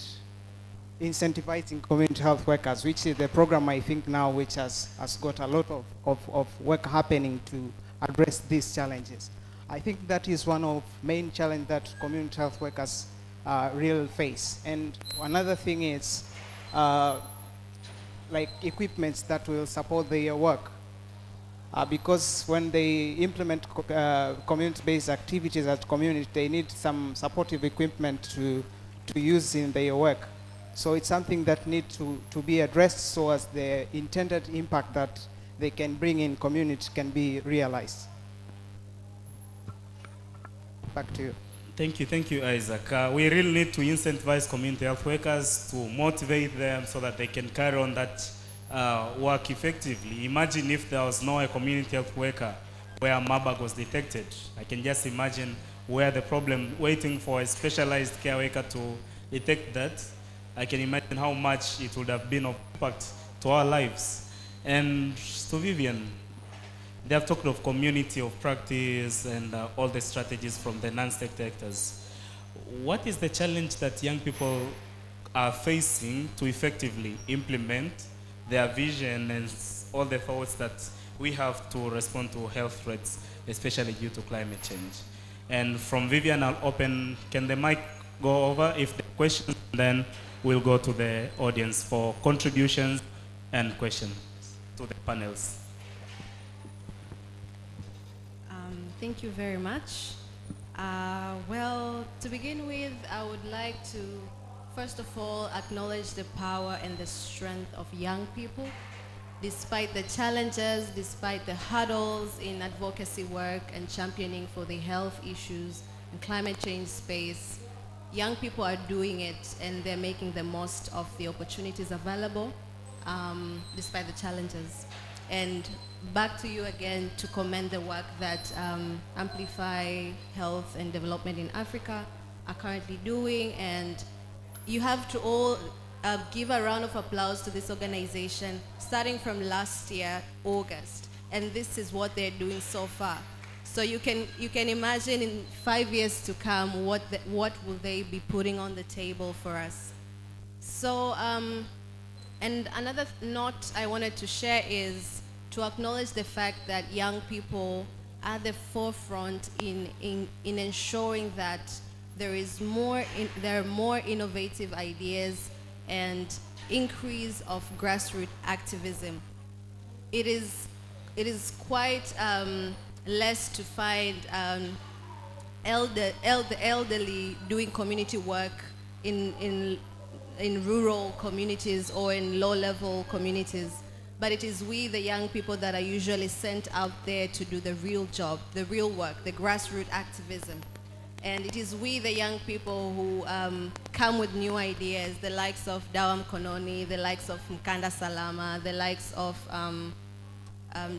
incentivizing community health workers, which is the program I think now which has got a lot of work happening to address these challenges. I think that is one of main challenge that community health workers really face. And another thing is like equipments that will support their work. Because when they implement community-based activities at community, they need some supportive equipment to use in their work. So it's something that needs to be addressed so as the intended impact that they can bring in community can be realized. Back to you. Thank you, Isaac. We really need to incentivize community health workers to motivate them so that they can carry on that work effectively. Imagine if there was no community health worker where Marburg was detected. I can just imagine where the problem, waiting for a specialized care worker to detect that. I can imagine how much it would have been of impact to our lives. And to Vivian, they have talked of community of practice and all the strategies from the non-state actors. What is the challenge that young people are facing to effectively implement their vision and all the thoughts that we have to respond to health threats, especially due to climate change? And from Vivian, I'll open, can the mic go over if the questions, then we'll go to the audience for contributions and questions to the panels. Thank you very much. Well, to begin with, I would like to, first of all, acknowledge the power and the strength of young people. Despite the challenges, despite the hurdles in advocacy work and championing for the health issues and climate change space, young people are doing it and they're making the most of the opportunities available despite the challenges. And back to you again to commend the work that Amplify Health and Development in Africa are currently doing. And you have to all give a round of applause to this organization starting from last year, August. And this is what they're doing so far. So you can imagine in 5 years to come, what will they be putting on the table for us. So, and another note I wanted to share is to acknowledge the fact that young people are at the forefront in ensuring that there are more innovative ideas and increase of grassroots activism. It is quite less to find elderly doing community work in rural communities or in low-level communities. But it is we, the young people, that are usually sent out there to do the real job, the real work, the grassroots activism. And it is we, the young people, who come with new ideas, the likes of Dawa Mkononi, the likes of Mkanda Salama, the likes of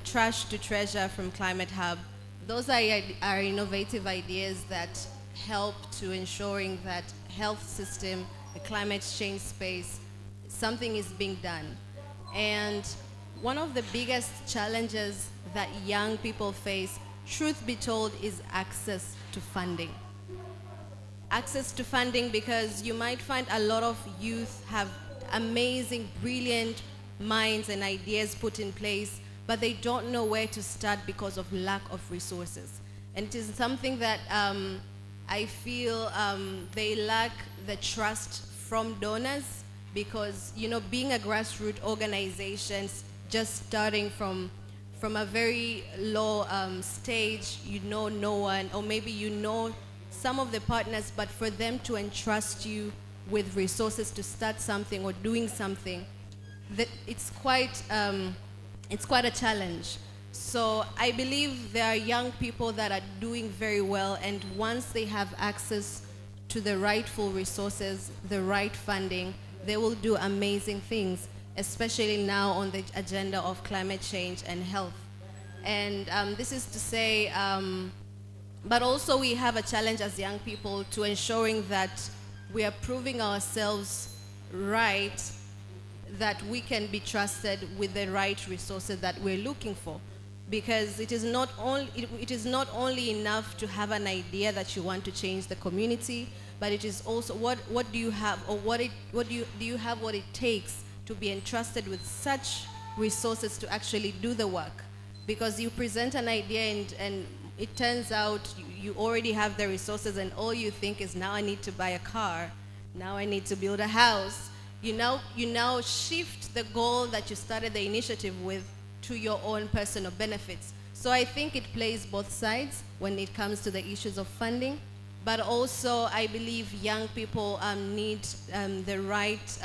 Trash to Treasure from Climate Hub. Those are innovative ideas that help to ensuring that health system, the climate change space, something is being done. And one of the biggest challenges that young people face truth be told, is access to funding. Access to funding, because you might find a lot of youth have amazing, brilliant minds and ideas put in place, but they don't know where to start because of lack of resources. And it is something that I feel they lack the trust from donors, because, you know, being a grassroots organization, just starting from a very low stage, you know no one, or maybe you know some of the partners, but for them to entrust you with resources to start something or doing something, that it's quite a challenge. So I believe there are young people that are doing very well, and once they have access to the rightful resources, the right funding, they will do amazing things, especially now on the agenda of climate change and health. And this is to say, but also we have a challenge as young people to ensuring that we are proving ourselves right, that we can be trusted with the right resources that we're looking for. Because it is not only enough to have an idea that you want to change the community, but it is also what do you have, or do you have what it takes to be entrusted with such resources to actually do the work. Because you present an idea and it turns out you already have the resources, and all you think is, now I need to buy a car, now I need to build a house. You now shift the goal that you started the initiative with to your own personal benefits. So I think it plays both sides when it comes to the issues of funding, but also I believe young people need the right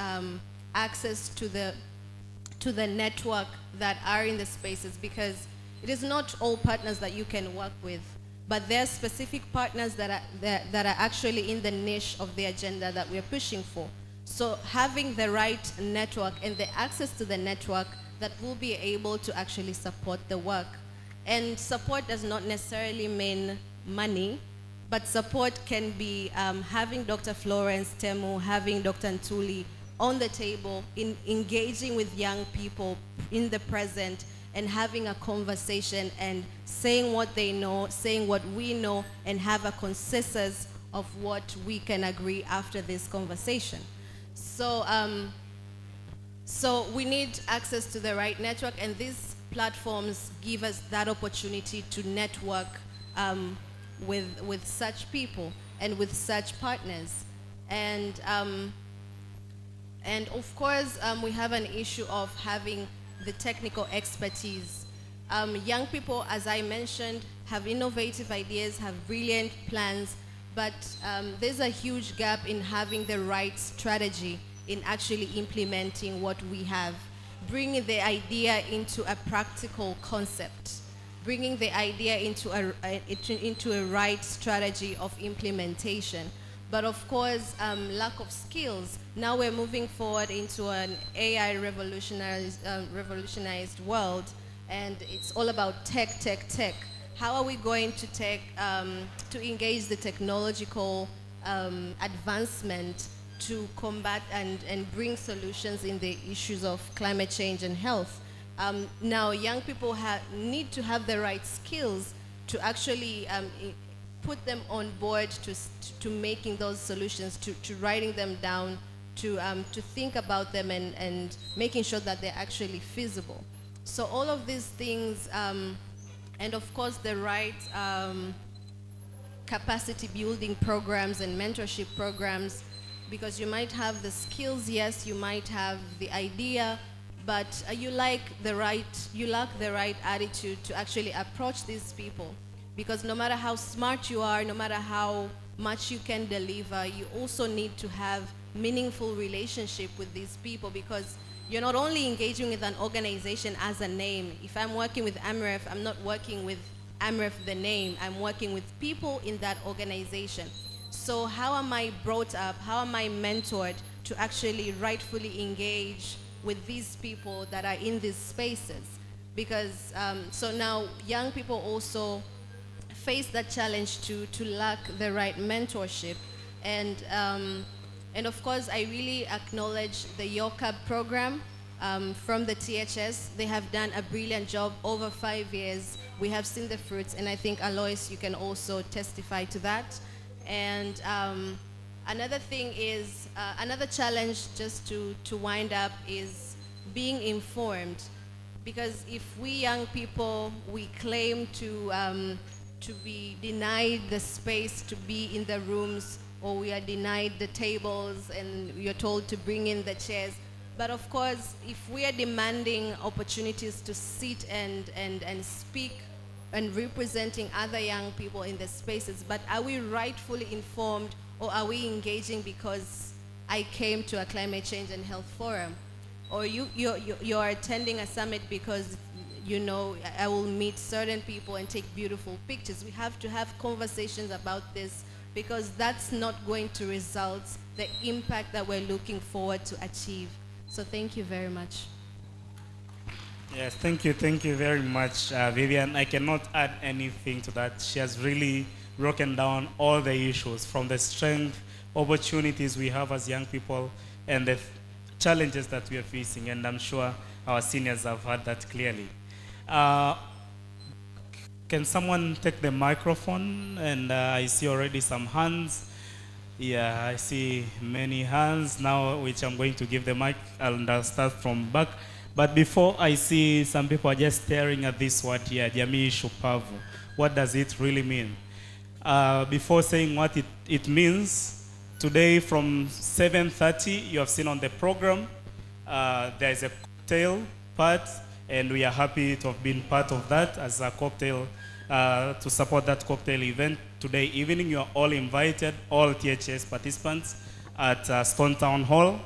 access to the network that are in the spaces, because it is not all partners that you can work with, but there are specific partners that are actually in the niche of the agenda that we're pushing for. So having the right network and the access to the network that will be able to actually support the work. And support does not necessarily mean money, but support can be having Dr. Florence Temu, having Dr. Ntuli on the table, in engaging with young people in the present, and having a conversation and saying what they know, saying what we know, and have a consensus of what we can agree after this conversation. So, so we need access to the right network, and these platforms give us that opportunity to network with such people and with such partners. And of course, we have an issue of having the technical expertise. Young people, as I mentioned, have innovative ideas, have brilliant plans, but there's a huge gap in having the right strategy in actually implementing what we have, bringing the idea into a practical concept, bringing the idea into a right strategy of implementation. But of course, lack of skills. Now we're moving forward into an AI revolutionized world, and it's all about tech. How are we going to to engage the technological advancement to combat and bring solutions in the issues of climate change and health? Now young people need to have the right skills to actually put them on board to making those solutions, to writing them down, to think about them and making sure that they're actually feasible. So all of these things, and of course the right capacity building programs and mentorship programs, because you might have the skills, yes, you might have the idea, but you lack the right attitude to actually approach these people. Because no matter how smart you are, no matter how much you can deliver, you also need to have meaningful relationship with these people, because you're not only engaging with an organization as a name. If I'm working with AMREF, I'm not working with AMREF the name, I'm working with people in that organization. So how am I brought up, how am I mentored to actually rightfully engage with these people that are in these spaces? Because, so now young people also face that challenge to lack the right mentorship. And of course, I really acknowledge the YOCAB program from the THS. They have done a brilliant job over 5 years we have seen the fruits, and I think Alois, you can also testify to that. And another thing is, another challenge just to wind up is being informed. Because if we young people, we claim to be denied the space to be in the rooms, or we are denied the tables and you're told to bring in the chairs. But of course, if we are demanding opportunities to sit and speak and representing other young people in the spaces, but are we rightfully informed, or are we engaging because I came to a climate change and health forum? Or you're attending a summit because you know I will meet certain people and take beautiful pictures. We have to have conversations about this, because that's not going to result the impact that we're looking forward to achieve. So thank you very much. Yes, thank you very much, Vivian. I cannot add anything to that. She has really broken down all the issues, from the strength, opportunities we have as young people, and the challenges that we are facing, and I'm sure our seniors have heard that clearly. Can someone take the microphone? And I see already some hands. Yeah, I see many hands now, which I'm going to give the mic, and I'll start from back. But before, I see some people are just staring at this word here, Jamii Shupavu. What does it really mean? Before saying what it means, today from 7:30, you have seen on the program, there is a cocktail part, and we are happy to have been part of that as a cocktail, to support that cocktail event. Today evening, you are all invited, all THS participants at Stone Town Hall.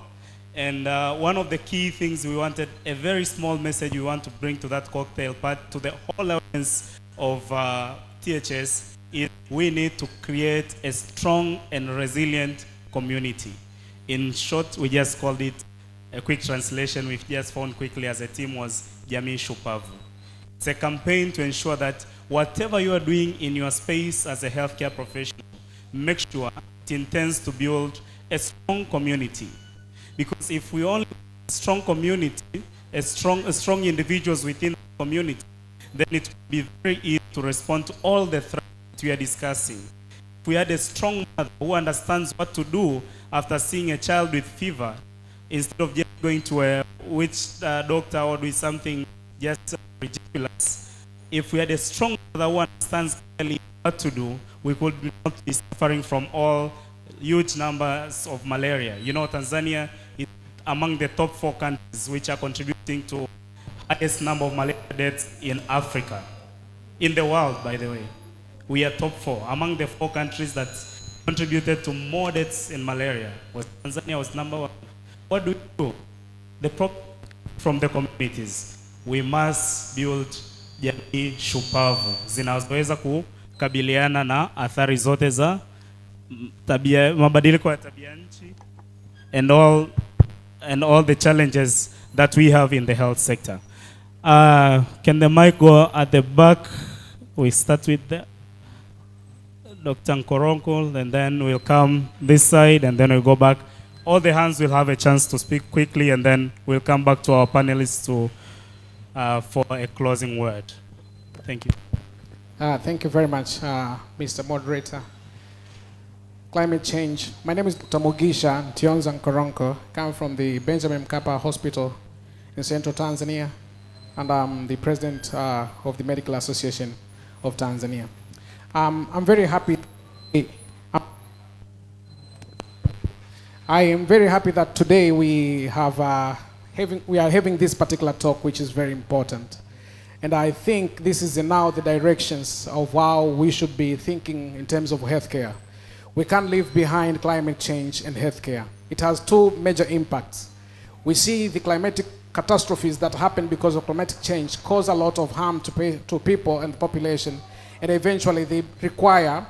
And one of the key things we wanted, a very small message we want to bring to that cocktail part, to the whole audience of THS, is we need to create a strong and resilient community. In short, we just called it, a quick translation we've just found quickly as a team was Jamii Shupavu. It's a campaign to ensure that whatever you are doing in your space as a healthcare professional, make sure it intends to build a strong community. Because if we only have a strong community, a strong individuals within the community, then it will be very easy to respond to all the threats that we are discussing. If we had a strong mother who understands what to do after seeing a child with fever, instead of just going to a witch doctor or doing something just ridiculous, if we had a strong mother who understands clearly what to do, we could not be suffering from all huge numbers of malaria. You know, Tanzania is among the top 4 countries which are contributing to highest number of malaria deaths in Africa. In the world, by the way. We are top 4. Among the 4 countries that contributed to more deaths in malaria, Tanzania was number 1. What do we do? From the communities, we must build jamii shupavu zinazoweza kukabiliana na athari zote za mabadiliko ya tabia nchi and all the challenges that we have in the health sector. Can the mic go at the back? We start with Dr. Nkoronko, and then we'll come this side, and then we'll go back. All the hands will have a chance to speak quickly, and then we'll come back to our panelists for a closing word. Thank you. Thank you very much, Mr. Moderator. Climate change. My name is Dr. Mugisha Tionza Nkoronko. I come from the Benjamin Mkapa Hospital in Central Tanzania, and I'm the president of the Medical Association of Tanzania. I'm very happy. I am very happy that today we are having this particular talk, which is very important. And I think this is now the directions of how we should be thinking in terms of healthcare. We can't leave behind climate change and healthcare. It has 2 major impacts. We see the climatic catastrophes that happen because of climatic change cause a lot of harm to people and the population, and eventually they require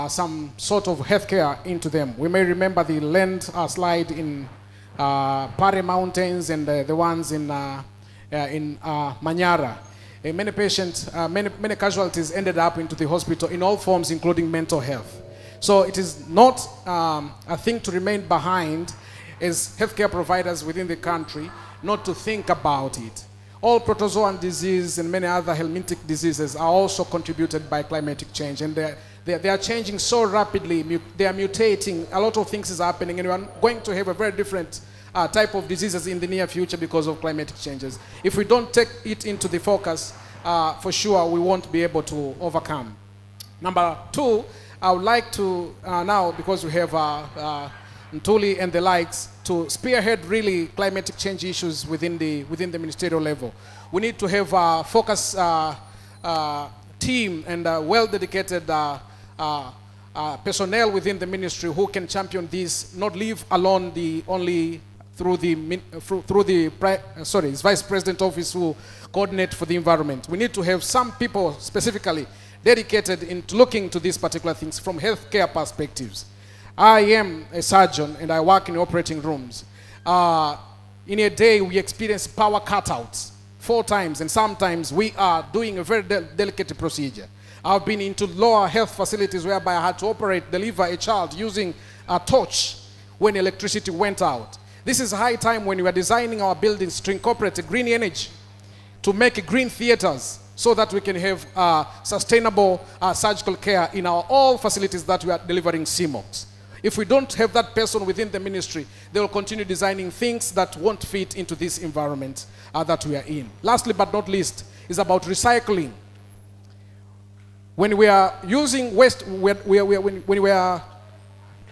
some sort of healthcare into them. We may remember the landslide in Pare Mountains and the ones in Manyara. Many patients, many casualties ended up into the hospital in all forms, including mental health. So it is not a thing to remain behind as healthcare providers within the country, not to think about it. All protozoan disease and many other helminthic diseases are also contributed by climatic change, and they are changing so rapidly. They are mutating. A lot of things is happening, and we are going to have a very different type of diseases in the near future because of climatic changes. If we don't take it into the focus, for sure we won't be able to overcome. Number two, I would like to now, because we have Ntuli and the likes, to spearhead really climatic change issues within the ministerial level. We need to have a focus team and well-dedicated personnel within the ministry who can champion this, not leave alone only through the Vice President Office who coordinate for the environment. We need to have some people specifically dedicated into looking to these particular things from healthcare perspectives. I am a surgeon and I work in operating rooms. In a day we experience power cutouts 4 times, and sometimes we are doing a very delicate procedure. I've been into lower health facilities whereby I had to deliver a child using a torch when electricity went out. This is high time when we are designing our buildings to incorporate green energy, to make green theaters, so that we can have sustainable surgical care in all facilities that we are delivering CMOCs. If we don't have that person within the ministry, they will continue designing things that won't fit into this environment that we are in. Lastly but not least is about recycling. When we are using waste, when we are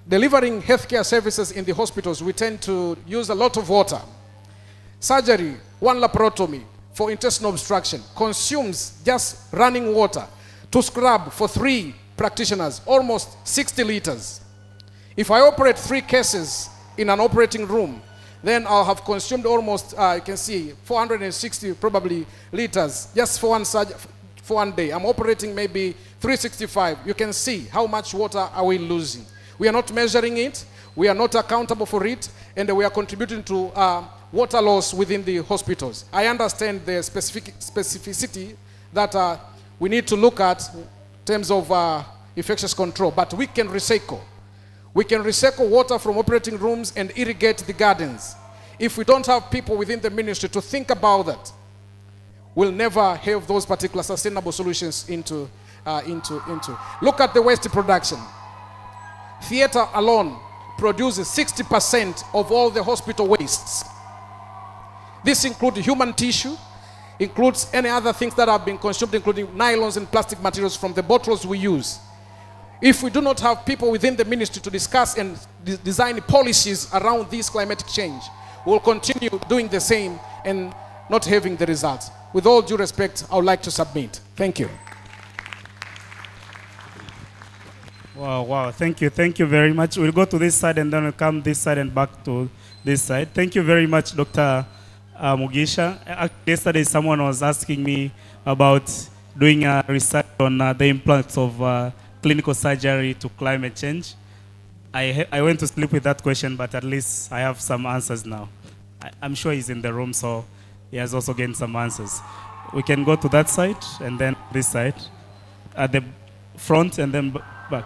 delivering healthcare services in the hospitals, we tend to use a lot of water. Surgery, 1 laparotomy for intestinal obstruction consumes just running water. To scrub for 3 practitioners, almost 60 liters. If I operate 3 cases in an operating room, then I'll have consumed almost, you can see, 460 probably liters just for one day. I'm operating maybe 365. You can see how much water are we losing. We are not measuring it, we are not accountable for it, and we are contributing to water loss within the hospitals. I understand the specificity that we need to look at in terms of infectious control, but we can recycle. We can recycle water from operating rooms and irrigate the gardens. If we don't have people within the ministry to think about that, we'll never have those particular sustainable solutions into. Look at the waste production. Theater alone produces 60% of all the hospital wastes. This includes human tissue, includes any other things that have been consumed, including nylons and plastic materials from the bottles we use. If we do not have people within the ministry to discuss and design policies around this climatic change, we will continue doing the same and not having the results. With all due respect, I would like to submit. Thank you. Wow, thank you very much. We'll go to this side and then we'll come this side and back to this side. Thank you very much, Dr. Mugisha. Yesterday someone was asking me about doing a research on the impacts of clinical surgery to climate change. I went to sleep with that question, but at least I have some answers now. I'm sure he's in the room, so he has also gained some answers. We can go to that side and then this side, at the front and then back.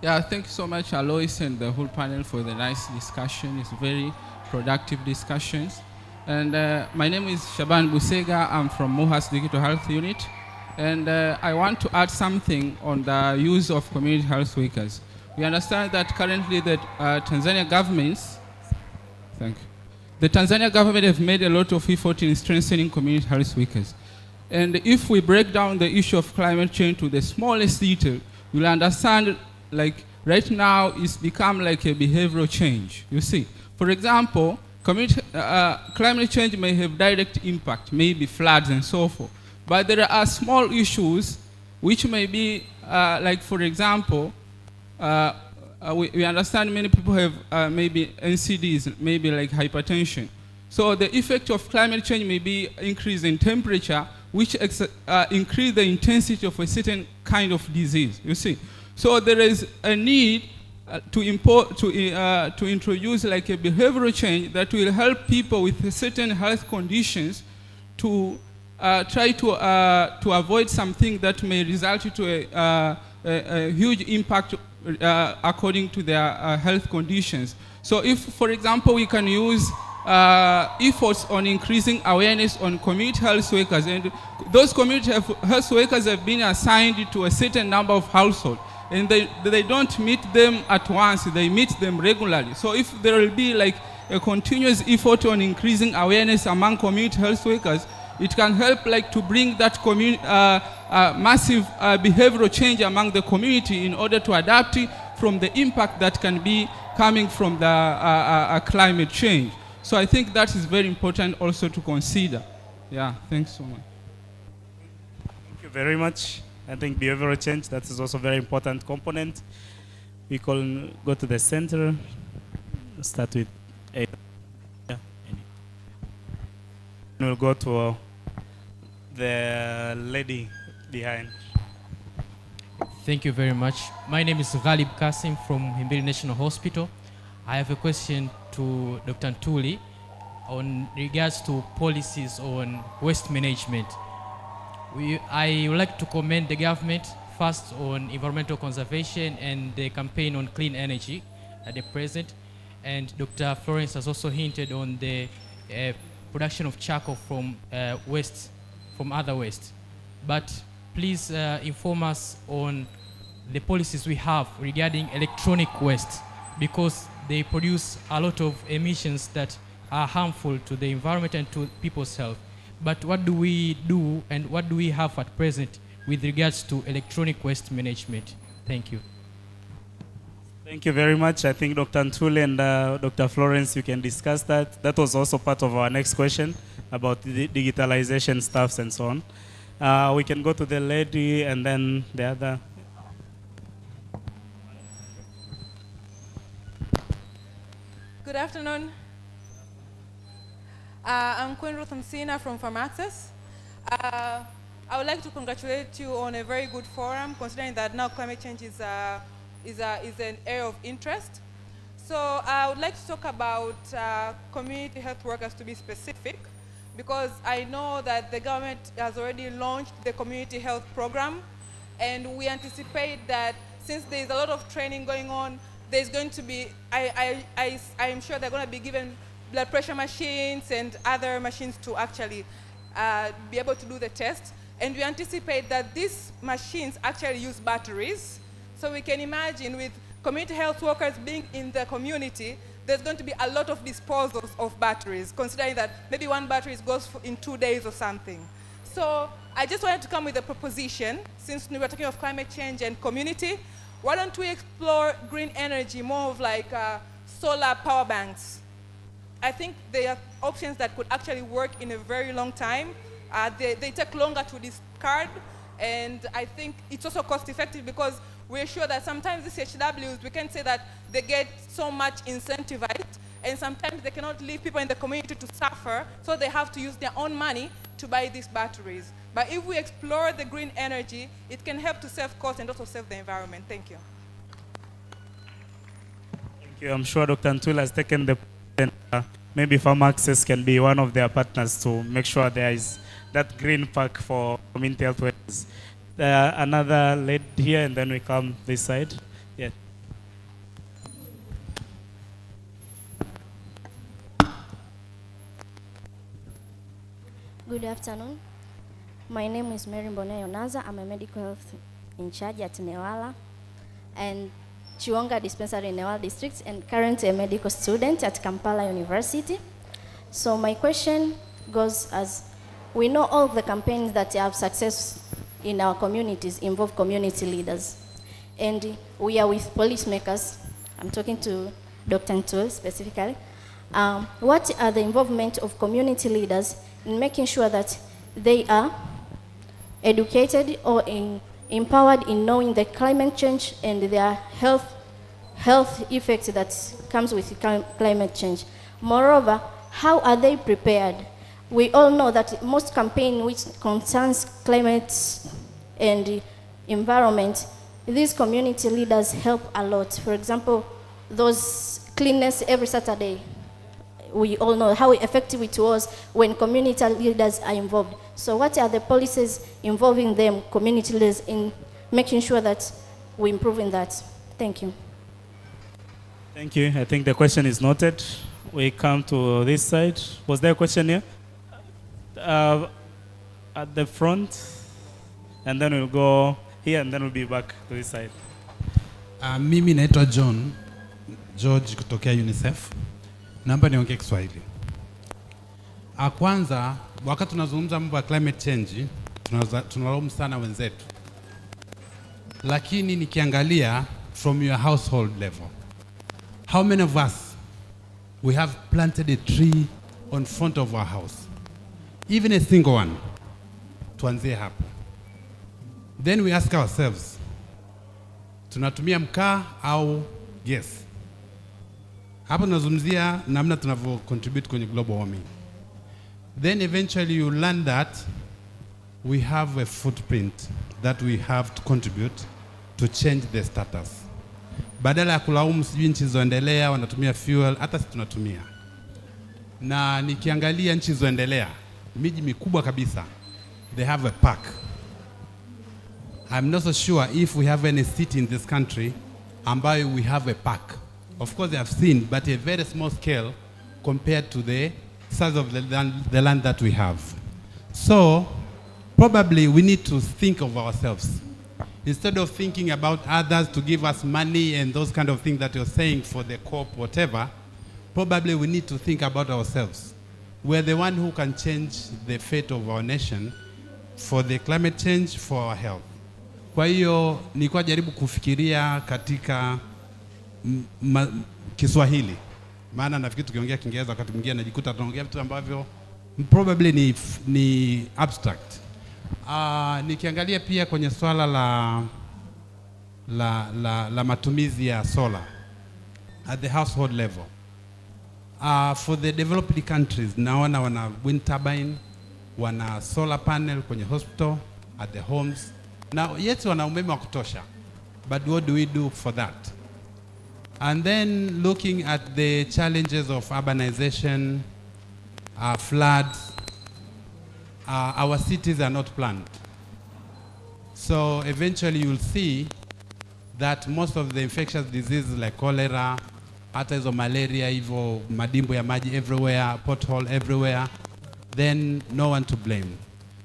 Yeah, thank you so much, Alois, and the whole panel for the nice discussion. It's very productive discussions. And my name is Shaban Busega. I'm from MOHAS Digital Health Unit. And I want to add something on the use of community health workers. We understand that currently the Tanzania governments, the Tanzania government have made a lot of effort in strengthening community health workers. And if we break down the issue of climate change to the smallest detail, you'll understand, like right now it's become like a behavioral change, you see. For example, climate change may have direct impact, maybe floods and so forth. But there are small issues which may be, like for example, we understand many people have maybe NCDs, maybe like hypertension. So the effect of climate change may be increase in temperature, which increase the intensity of a certain kind of disease, you see. So there is a need to introduce like a behavioral change that will help people with certain health conditions to try to avoid something that may result into a huge impact according to their health conditions. So if, for example, we can use efforts on increasing awareness on community health workers, and those community health workers have been assigned to a certain number of households, and they don't meet them at once, they meet them regularly. So if there will be like a continuous effort on increasing awareness among community health workers, it can help like to bring that massive behavioral change among the community in order to adapt from the impact that can be coming from the climate change. So I think that is very important also to consider. Yeah, thanks so much. Thank you very much. I think behavioral change, that is also a very important component. We can go to the center, start with A. Yeah. We'll go to the lady behind. Thank you very much. My name is Ghalib Kasim from Himbili National Hospital. I have a question to Dr. Ntuli on regards to policies on waste management. I would like to commend the government first on environmental conservation and the campaign on clean energy at the present. And Dr. Florence has also hinted on the production of charcoal from waste, from other waste. But please inform us on the policies we have regarding electronic waste, because they produce a lot of emissions that are harmful to the environment and to people's health. But what do we do and what do we have at present with regards to electronic waste management? Thank you. Thank you very much. I think Dr. Ntuli and Dr. Florence, you can discuss that. That was also part of our next question about the digitalization stuffs and so on. We can go to the lady and then the other. Good afternoon. I'm Queen Ruth Msina from Pharmaxis. I would like to congratulate you on a very good forum, considering that now climate change is an area of interest. So I would like to talk about community health workers, to be specific, because I know that the government has already launched the community health program, and we anticipate that since there is a lot of training going on, there's going to be, I'm sure they're going to be given blood pressure machines and other machines to actually be able to do the test. And we anticipate that these machines actually use batteries. So we can imagine with community health workers being in the community, there's going to be a lot of disposals of batteries, considering that maybe one battery goes in 2 days or something. So I just wanted to come with a proposition, since we were talking of climate change and community. Why don't we explore green energy, more of like solar power banks? I think there are options that could actually work in a very long time. They take longer to discard, and I think it's also cost effective, because we're sure that sometimes these HWs, we can say that they get so much incentivized, and sometimes they cannot leave people in the community to suffer, so they have to use their own money to buy these batteries. But if we explore the green energy, it can help to save costs and also save the environment. Thank you. Thank you. I'm sure Dr. Ntuli has taken the point, maybe Pharmaxis can be one of their partners to make sure there is that green pack for community health workers. Another lady here, and then we come this side. Yeah. Good afternoon. My name is Mary Mbone Yonaza. I'm a medical health in charge at Newala and Chiwonga Dispensary in Newala District, and currently a medical student at Kampala University. So my question goes as, we know all the campaigns that have success in our communities involve community leaders. And we are with policymakers. I'm talking to Dr. Ntuli specifically. What are the involvement of community leaders in making sure that they are educated or empowered in knowing the climate change and their health effects that comes with climate change? Moreover, how are they prepared? We all know that most campaign which concerns climate and environment, these community leaders help a lot. For example, those cleanness every Saturday. We all know how effective it was when community leaders are involved. So what are the policies involving them, community leaders, in making sure that we improve in that? Thank you. Thank you. I think the question is noted. we come to this side. Was there a question here? At the front, and then we'll go here, and then we'll be back to this side. Mimi naitwa George kutokea UNICEF. Naomba niongee Kiswahili. Kwanza, wakati tunazungumza mambo ya climate change, tunalaumu sana wenzetu. Lakini nikiangalia from your household level, how many of us we have planted a tree on front of our house? Even a single one. Tuanzie hapo. Then we ask ourselves, tunatumia mkaa au gas? Hapo tunazungumzia namna tunavyo contribute kwenye global warming. Then eventually you learn that we have a footprint that we have to contribute to change the status. Badala ya kulaumu sijui nchi zilizoendelea wanatumia fuel, hata sisi tunatumia. Na nikiangalia nchi zilizoendelea, miji mikubwa kabisa, they have a park. I'm not so sure if we have any city in this country ambayo we have a park. Of course they have seen, but a very small scale compared to the size of the land that we have. So probably we need to think of ourselves. Instead of thinking about others to give us money and those kind of things that you're saying for the COP, whatever, probably we need to think about ourselves. We're the one who can change the fate of our nation for the climate change, for our health. Kwa hiyo nilikuwa jaribu kufikiria katika Kiswahili. Maana nafikiri tukiongea Kiingereza wakati mwingine najikuta tunaongea vitu ambavyo probably ni abstract. Nikiangalia pia kwenye swala la matumizi ya solar at the household level. For the developed countries, naona wana wind turbine, wana solar panel kwenye hospital, at the homes. Now, yes, wana umeme wa kutosha, but what do we do for that? And then looking at the challenges of urbanization, floods, our cities are not planned. So eventually you'll see that most of the infectious diseases like cholera, hata hizo malaria, hivyo madimbo ya maji everywhere, pothole everywhere, then no one to blame.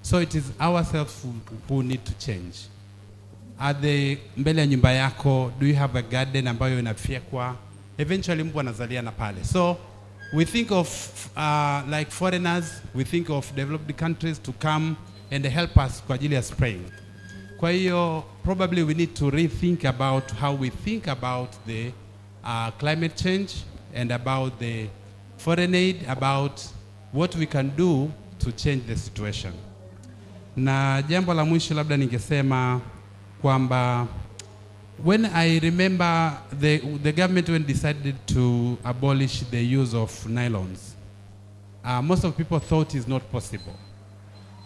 So it is ourselves who need to change. At the mbele ya nyumba yako, do you have a garden ambayo inafyekwa? Eventually mbu anazaliana pale. So we think of like foreigners, we think of developed countries to come and help us kwa ajili ya spraying. Kwa hiyo probably we need to rethink about how we think about the climate change and about the foreign aid, about what we can do to change the situation. Na jambo la mwisho labda ningesema kwamba when I remember the government when decided to abolish the use of nylons, most of people thought it's not possible.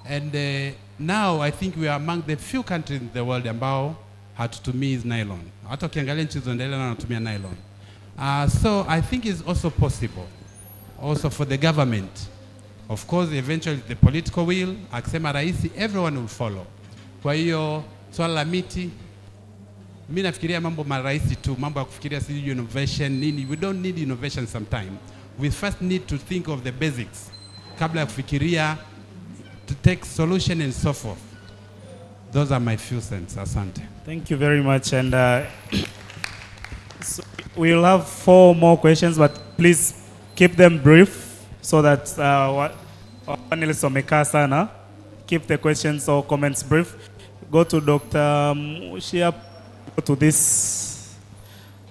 And now I think we are among the few countries in the world ambao hatutumii nylon. Hata ukiangalia nchi zinazoendelea wanatumia nylon. So I think it's also possible, also for the government. Of course, eventually the political will, akisema raisi, everyone will follow. Kwa hiyo, swala la miti, mimi nafikiria mambo maraisi tu, mambo ya kufikiria si innovation, nini. We don't need innovation sometime. We first need to think of the basics. Kabla ya kufikiria, to take solution and so forth. Those are my few cents. Asante. Thank you very much. And so we'll have 4 more questions, but please keep them brief so that panelists wamekaa sana. Keep the questions or comments brief. Go to Dr. Mushia. Go to this.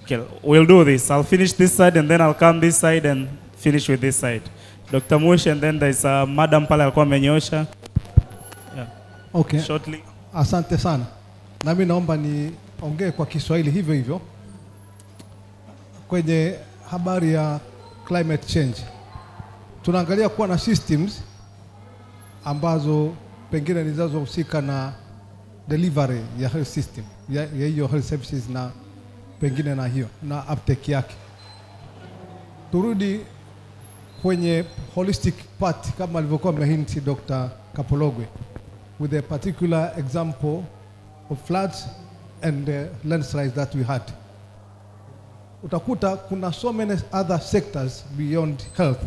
Okay, we'll do this. I'll finish this side and then I'll come this side and finish with this side. Dr. Mush, and then there's Madam pale alikuwa amenyosha. Yeah. Okay. Shortly. Asante sana. Na mimi naomba niongee kwa Kiswahili hivyo hivyo. Kwenye habari ya climate change, tunaangalia kuwa na systems ambazo pengine ni zinazohusika na delivery ya health system, ya hiyo health services na pengine na hiyo na uptake yake. Turudi kwenye holistic part kama alivyokuwa amehinti Dr. Kapologwe, with a particular example of floods and landslides that we had. utakuta kuna so many other sectors beyond health.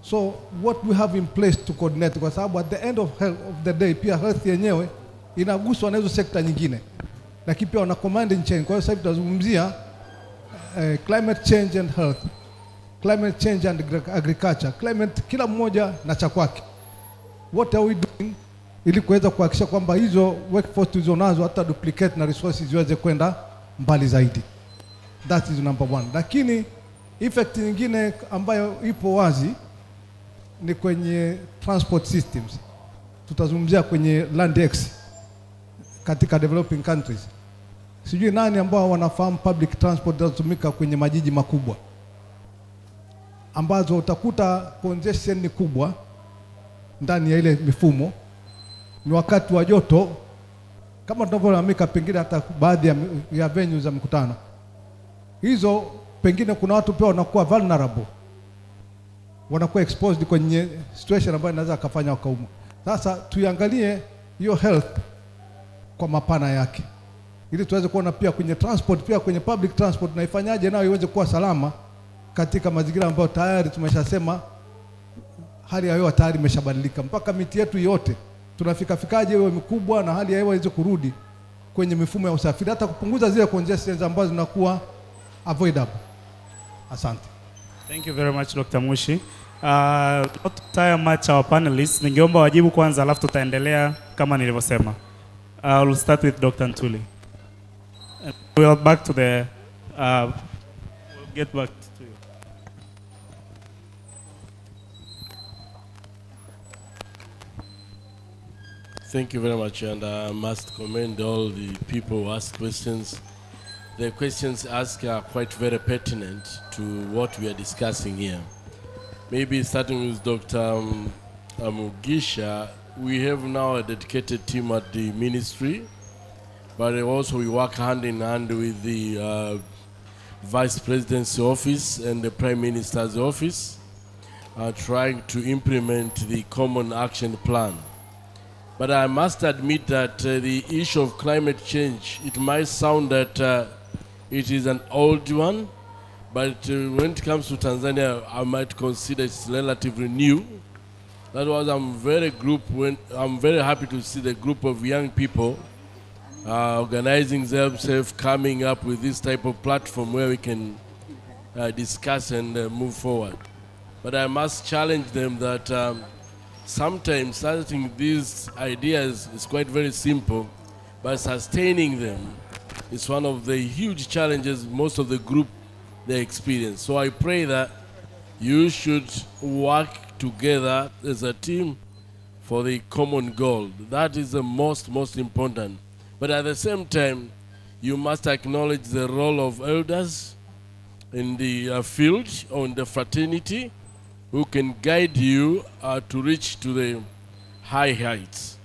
So what we have in place to coordinate, kwa sababu at the end of the day pia health yenyewe inaguswa na hizo sekta nyingine, lakini pia wana command chain. Kwa hiyo sasa tutazungumzia climate change and health, climate change and agriculture, climate, kila mmoja na cha kwake. What are we doing ili kuweza kuhakikisha kwamba hizo workforce tulizonazo hata duplicate na resources ziweze kwenda mbali zaidi. That is number one. Lakini effect nyingine ambayo ipo wazi ni kwenye transport systems. Tutazungumzia kwenye land X katika developing countries. Sijui nani ambao wanafahamu public transport zinazotumika kwenye majiji makubwa, ambazo utakuta congestion ni kubwa ndani ya ile mifumo. Ni wakati wa joto kama tunavyoamika, pengine hata baadhi ya venues za mikutano hizo, pengine kuna watu pia wanakuwa vulnerable, wanakuwa exposed kwenye situation ambayo inaweza kufanya wakaumwa. Sasa tuiangalie hiyo health kwa mapana yake, ili tuweze kuona pia kwenye transport, pia kwenye public transport, na ifanyaje nayo iweze kuwa salama katika mazingira ambayo tayari tumeshasema hali ya hewa tayari imeshabadilika. Mpaka miti yetu yote tunafikaje iwe mikubwa na hali ya hewa iweze kurudi kwenye mifumo ya usafiri, hata kupunguza zile congestions ambazo zinakuwa avoidable. Asante. Thank you very much Dr. Mushi. Not to tire much our panelists, ningeomba wajibu kwanza alafu tutaendelea kama nilivyosema. We'll start with Dr. Ntuli. We'll back to the we'll get back to you. Thank you very much, and I must commend all the people who ask questions. The questions asked are quite very pertinent to what we are discussing here. Maybe starting with Dr. Mugisha, we have now a dedicated team at the ministry, but also we work hand in hand with the Vice President's office and the Prime Minister's office, trying to implement the Common Action Plan. But I must admit that the issue of climate change, it might sound that it is an old one, but when it comes to Tanzania, I might consider it's relatively new. That was I'm very happy to see the group of young people organizing themselves, coming up with this type of platform where we can discuss and move forward. But I must challenge them that sometimes starting these ideas is quite very simple, but sustaining them is one of the huge challenges most of the group they experience. So I pray that you should work together as a team for the common goal. That is the most important. But at the same time, you must acknowledge the role of elders in the field or in the fraternity who can guide you to reach to the high heights.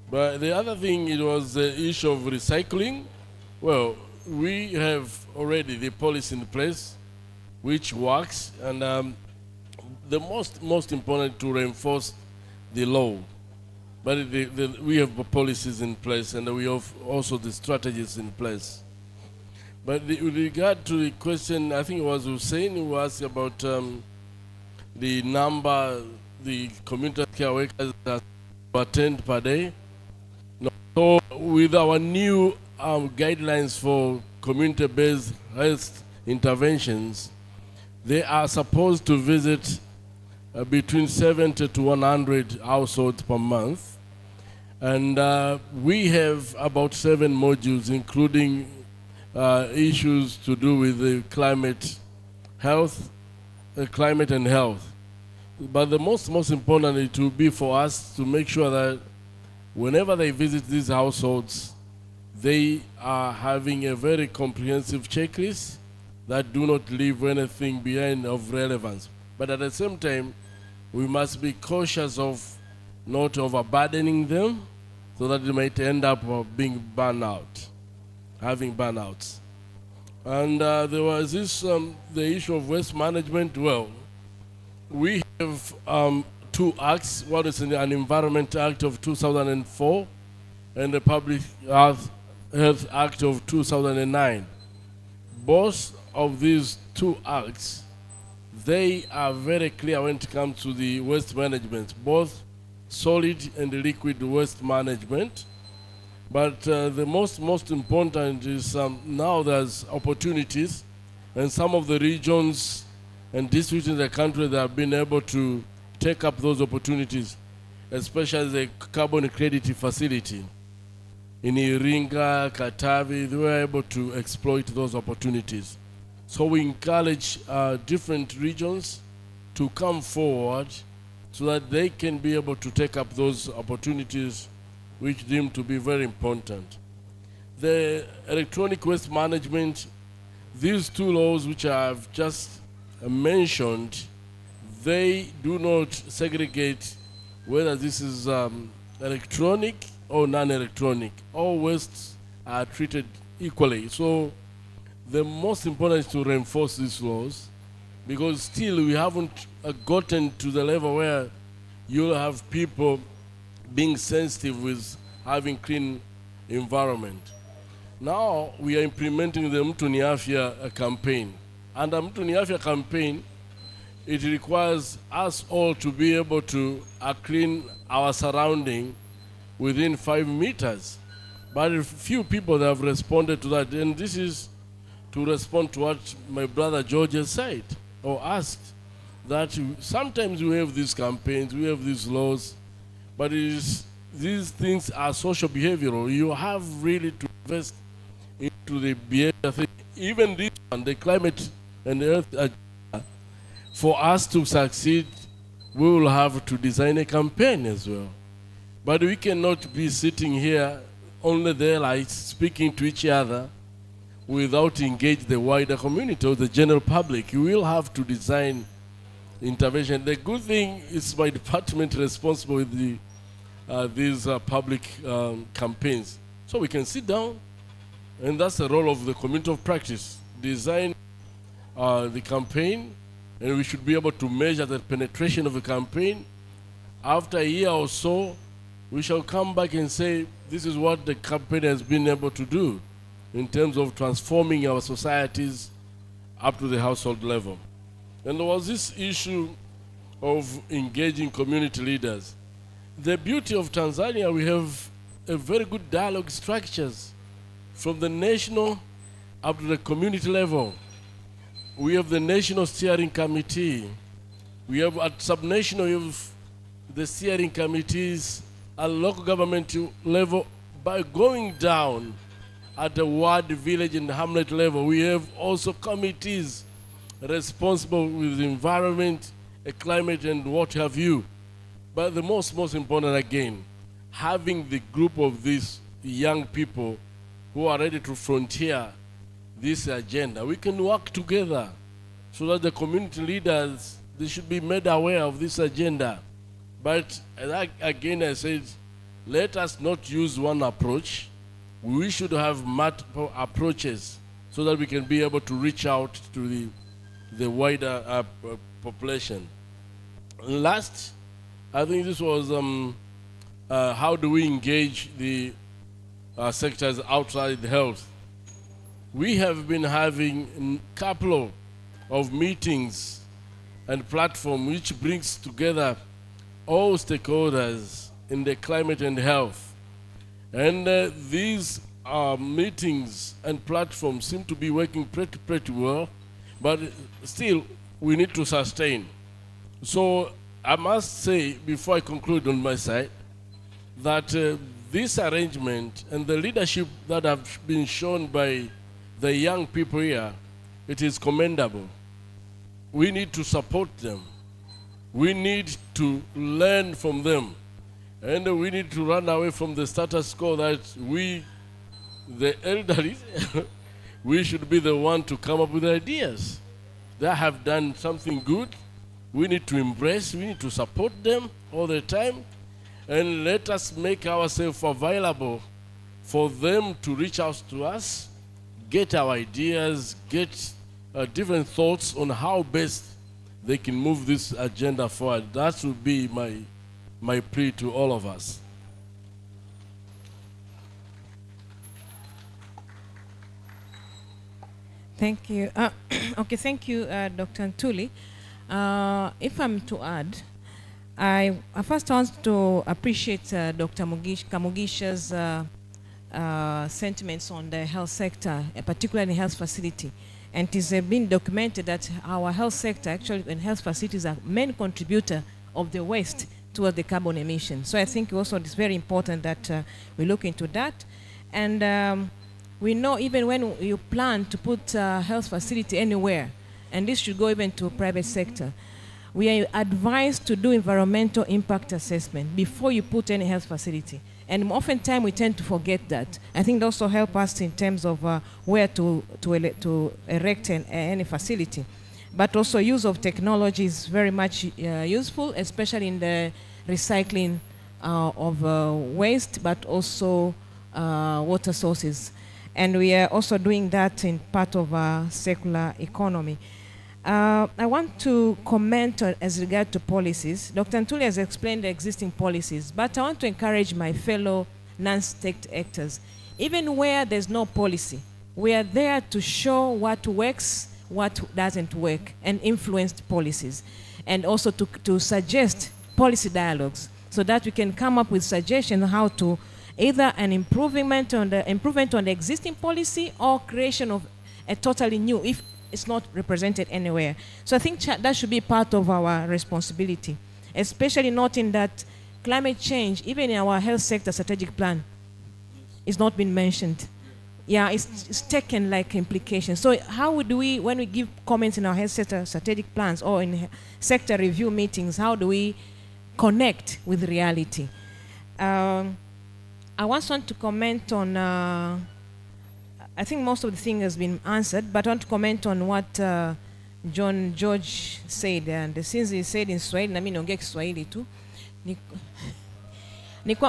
But the other thing, it was the issue of recycling. Well, we have already the policy in place which works, and the most important to reinforce the law. But we have policies in place, and we have also the strategies in place. But with regard to the question, I think it was Hussein who asked about the number, the community care workers that attend per day. So with our new guidelines for community-based health interventions, they are supposed to visit between 70 to 100 households per month. And we have about 7 modules, including issues to do with the climate and health. But the most important it will be for us to make sure that whenever they visit these households, they are having a very comprehensive checklist that do not leave anything behind of relevance. But at the same time, we must be cautious of not overburdening them so that they might end up being burned out, having burnouts. And there was this, the issue of waste management. Well, we have 2 acts. One is an Environment Act of 2004 and the Public Health Act of 2009. both of these two acts, they are very clear when it comes to the waste management, both solid and liquid waste management. But the most important is now there's opportunities, and some of the regions and districts in the country that have been able to take up those opportunities, especially the carbon credit facility. In Iringa, Katavi, they were able to exploit those opportunities. So we encourage different regions to come forward so that they can be able to take up those opportunities which deem to be very important. The electronic waste management, these two laws which I have just mentioned, they do not segregate whether this is electronic or non-electronic. All wastes are treated equally. So the most important is to reinforce these laws, because still we haven't gotten to the level where you'll have people being sensitive with having clean environment. Now we are implementing the Mtu ni Afya campaign. Under Mtu ni Afya campaign, it requires us all to be able to clean our surrounding within 5 meters. But a few people that have responded to that, and this is to respond to what my brother George has said or asked, that sometimes we have these campaigns, we have these laws, but these things are social behavioral. You have really to invest into the behavior thing. Even this one, the climate and earth agenda, for us to succeed, we will have to design a campaign as well. But we cannot be sitting here only there like speaking to each other without engage the wider community or the general public. You will have to design intervention. The good thing is my department responsible with these public campaigns. So we can sit down, and that's the role of the community of practice. Design the campaign, and we should be able to measure the penetration of the campaign. After a year or so, we shall come back and say, this is what the campaign has been able to do in terms of transforming our societies up to the household level. And there was this issue of engaging community leaders. The beauty of Tanzania, we have a very good dialogue structures from the national up to the community level. We have the National Steering Committee. We have at subnational, we have the steering committees at local government level. By going down at the ward, village, and hamlet level, we have also committees responsible with the environment, climate, and what have you. But the most important again, having the group of these young people who are ready to frontier this agenda. We can work together so that the community leaders, they should be made aware of this agenda. But again, I said, let us not use one approach. We should have multiple approaches so that we can be able to reach out to the wider population. Last, I think this was how do we engage the sectors outside health. We have been having a couple of meetings and platform which brings together all stakeholders in the climate and health. And these meetings and platforms seem to be working pretty well, but still we need to sustain. So I must say, before I conclude on my side, that this arrangement and the leadership that have been shown by the young people here, it is commendable. We need to support them. We need to learn from them. And we need to run away from the status quo that we, the elderly, we should be the one to come up with ideas. They have done something good. We need to embrace, we need to support them all the time, and let us make ourselves available for them to reach out to us, get our ideas, get different thoughts on how best they can move this agenda forward. That would be my plea to all of us. Thank you. Okay, thank you, Dr. Ntuli. If I'm to add, I first want to appreciate Dr. Kamugisha's sentiments on the health sector, particularly in health facility. And it has been documented that our health sector, actually, and health facilities are main contributor of the waste towards the carbon emissions. So I think also it's very important that we look into that. And we know even when you plan to put a health facility anywhere, and this should go even to private sector, we are advised to do environmental impact assessment before you put any health facility. And oftentimes we tend to forget that. I think it also help us in terms of where to erect any facility. But also use of technology is very much useful, especially in the recycling of waste, but also water sources. And we are also doing that in part of our circular economy. I want to comment on, as regard to policies. Dr. Ntuli has explained the existing policies, but I want to encourage my fellow non-state actors. Even where there's no policy, we are there to show what works, what doesn't work, and influence policies. And also to suggest policy dialogues so that we can come up with suggestions on how to either an improvement on the existing policy or creation of a totally new, if it's not represented anywhere. So I think that should be part of our responsibility, especially noting that climate change, even in our health sector strategic plan, is not been mentioned. Yeah, it's taken like implication. So how do we, when we give comments in our health sector strategic plans or in sector review meetings, how do we connect with reality? I want to comment on, I think most of the thing has been answered, but I want to comment on what John George said. And since he said in Swahili, na mimi naongea Kiswahili tu.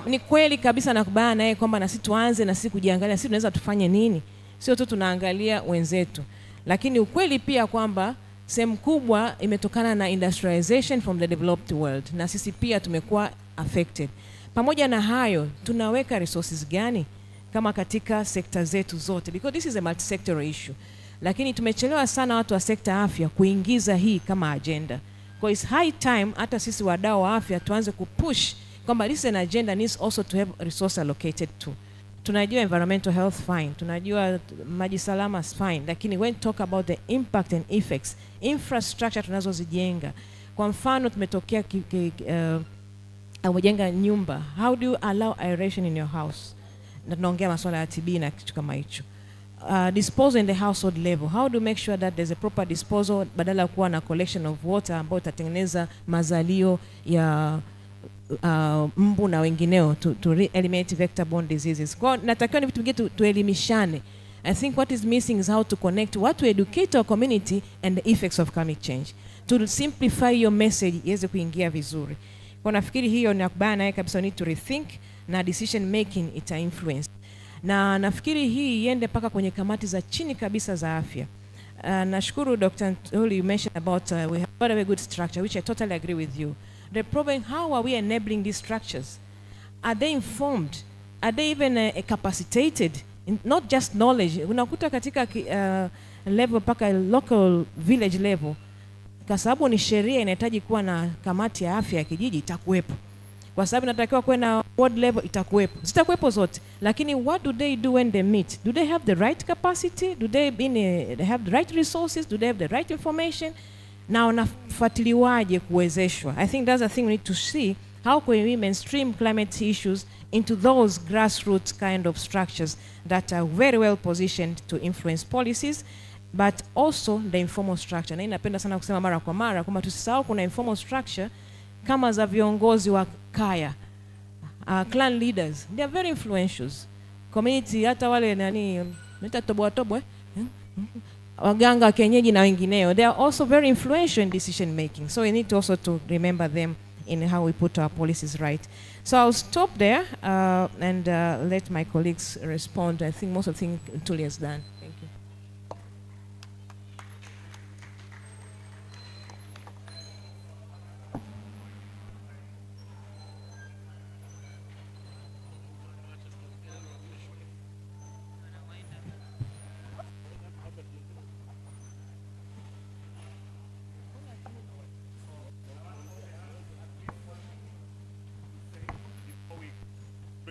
Ni kweli kabisa nakubaliana naye kwamba na sisi tuanze na sisi kujiangalia sisi tunaweza tufanye nini. Sio tu tunaangalia wenzetu. Lakini ukweli pia kwamba sehemu kubwa imetokana na industrialization from the developed world, na sisi pia tumekuwa affected. Pamoja na hayo, tunaweka resources gani kama katika sekta zetu zote, because this is a multi-sectoral issue. Lakini tumechelewa sana watu wa sekta afya kuingiza hii kama agenda. Kwa it's high time hata sisi wadau wa afya tuanze kupush kwamba this an agenda needs also to have resource allocated to. Tunajua environmental health fine, tunajua maji salama fine, lakini when talk about the impact and effects, infrastructure tunazozijenga. Kwa mfano tumetokea umejenga nyumba, how do you allow aeration in your house? Na tunaongea masuala ya TB na kitu kama hicho. Disposal in the household level, how do you make sure that there's a proper disposal badala ya kuwa na collection of water ambayo itatengeneza mazalio ya mbu na wengineo to eliminate vector-borne diseases. Kwa natakiwa ni vitu vingine tuelimishane. I think what is missing is how to connect, what to educate our community and the effects of climate change. To simplify your message iweze kuingia vizuri. Kwa nafikiri hiyo nakubaliana naye kabisa, need to rethink na decision making ita influence. Na nafikiri hii iende paka kwenye kamati za chini kabisa za afya. Nashukuru Dr. Ntuli, you mentioned about we have got a very good structure, which I totally agree with you. The problem, how are we enabling these structures? Are they informed? Are they even capacitated? Not just knowledge. Unakuta katika level paka local village level, kwa sababu ni sheria inahitaji kuwa na kamati ya afya ya kijiji, itakuwepo. Kwa sababu inatakiwa kuwa na ward level, itakuwepo. Zitakuwepo zote. Lakini what do they do when they meet? Do they have the right capacity? Do they have the right resources? Do they have the right information? Na wanafuatiliwaje kuwezeshwa? I think that's a thing we need to see. How can we mainstream climate issues into those grassroots kind of structures that are very well positioned to influence policies, but also the informal structure. Na inapenda sana kusema mara kwa mara kwamba tusisahau kuna informal structure kama za viongozi wa kaya, clan leaders, they are very influential. Community, hata wale nani tobo waganga kienyeji na wengineo, they are also very influential in decision making. So we need to also to remember them in how we put our policies right. So I'll stop there and let my colleagues respond. I think most of the things Ntuli has done. Thank you.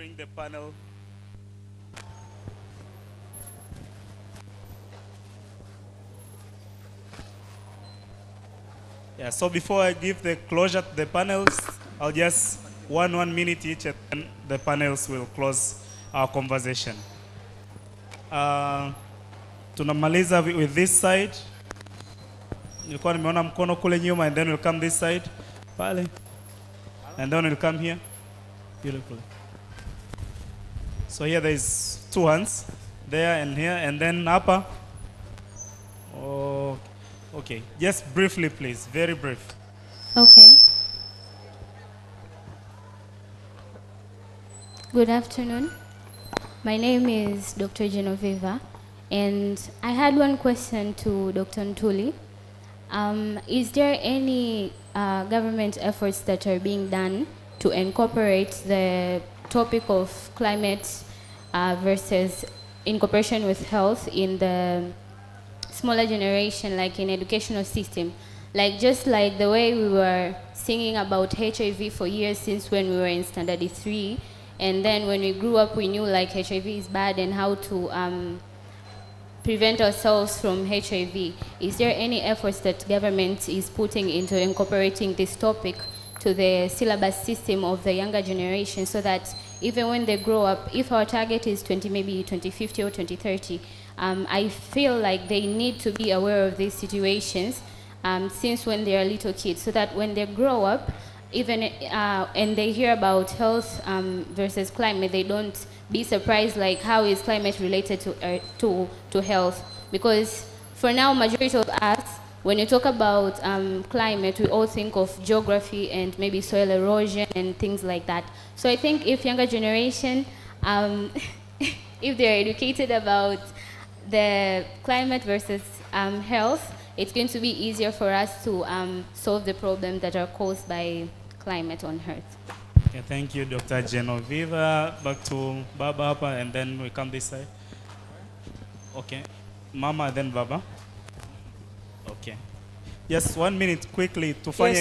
bring the panel. Yeah, so before I give the closure to the panels, I'll just 1 minute each, and then the panels will close our conversation. Tunamaliza with this side. Nilikuwa nimeona mkono kule nyuma, and then we'll come this side. Pale. And then we'll come here. Beautiful. So here there is 2 hands. There and here, and then upper. Oh, okay. Just briefly, please. Very brief. Okay. Good afternoon. My name is Dr. Genoveva, and I had one question to Dr. Ntuli. Is there any government efforts that are being done to incorporate the topic of climate versus incorporation with health in the smaller generation, like in educational system? Like just like the way we were singing about HIV for years since when we were in standard 3, and then when we grew up we knew like HIV is bad and how to prevent ourselves from HIV. Is there any efforts that government is putting into incorporating this topic to the syllabus system of the younger generation, so that even when they grow up, if our target is maybe 2050 or 2030, I feel like they need to be aware of these situations since when they are little kids, so that when they grow up, even and they hear about health versus climate, they don't be surprised like how is climate related to health. Because for now, majority of us, when you talk about climate, we all think of geography and maybe soil erosion and things like that. So I think if younger generation, if they're educated about the climate versus health, it's going to be easier for us to solve the problems that are caused by climate on Earth. Okay, thank you, Dr. Genoveva. Back to Baba, and then we come this side. Okay, Mama, then Baba. Okay. Yes, 1 minute quickly to find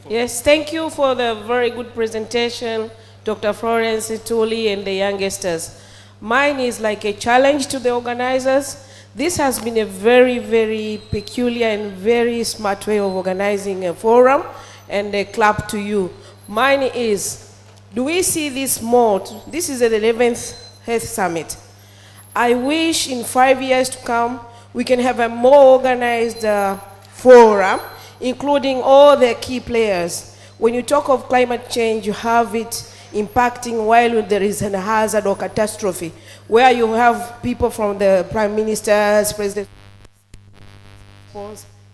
Yes, thank you for the very good presentation, Dr. Florence Ntuli and the youngsters. Mine is like a challenge to the organizers. This has been a very, very peculiar and very smart way of organizing a forum, and a clap to you. Mine is, do we see this more? This is the 11th Health Summit. I wish in 5 years to come, we can have a more organized forum, including all the key players. When you talk of climate change, you have it impacting while there is a hazard or catastrophe, where you have people from the prime ministers, president,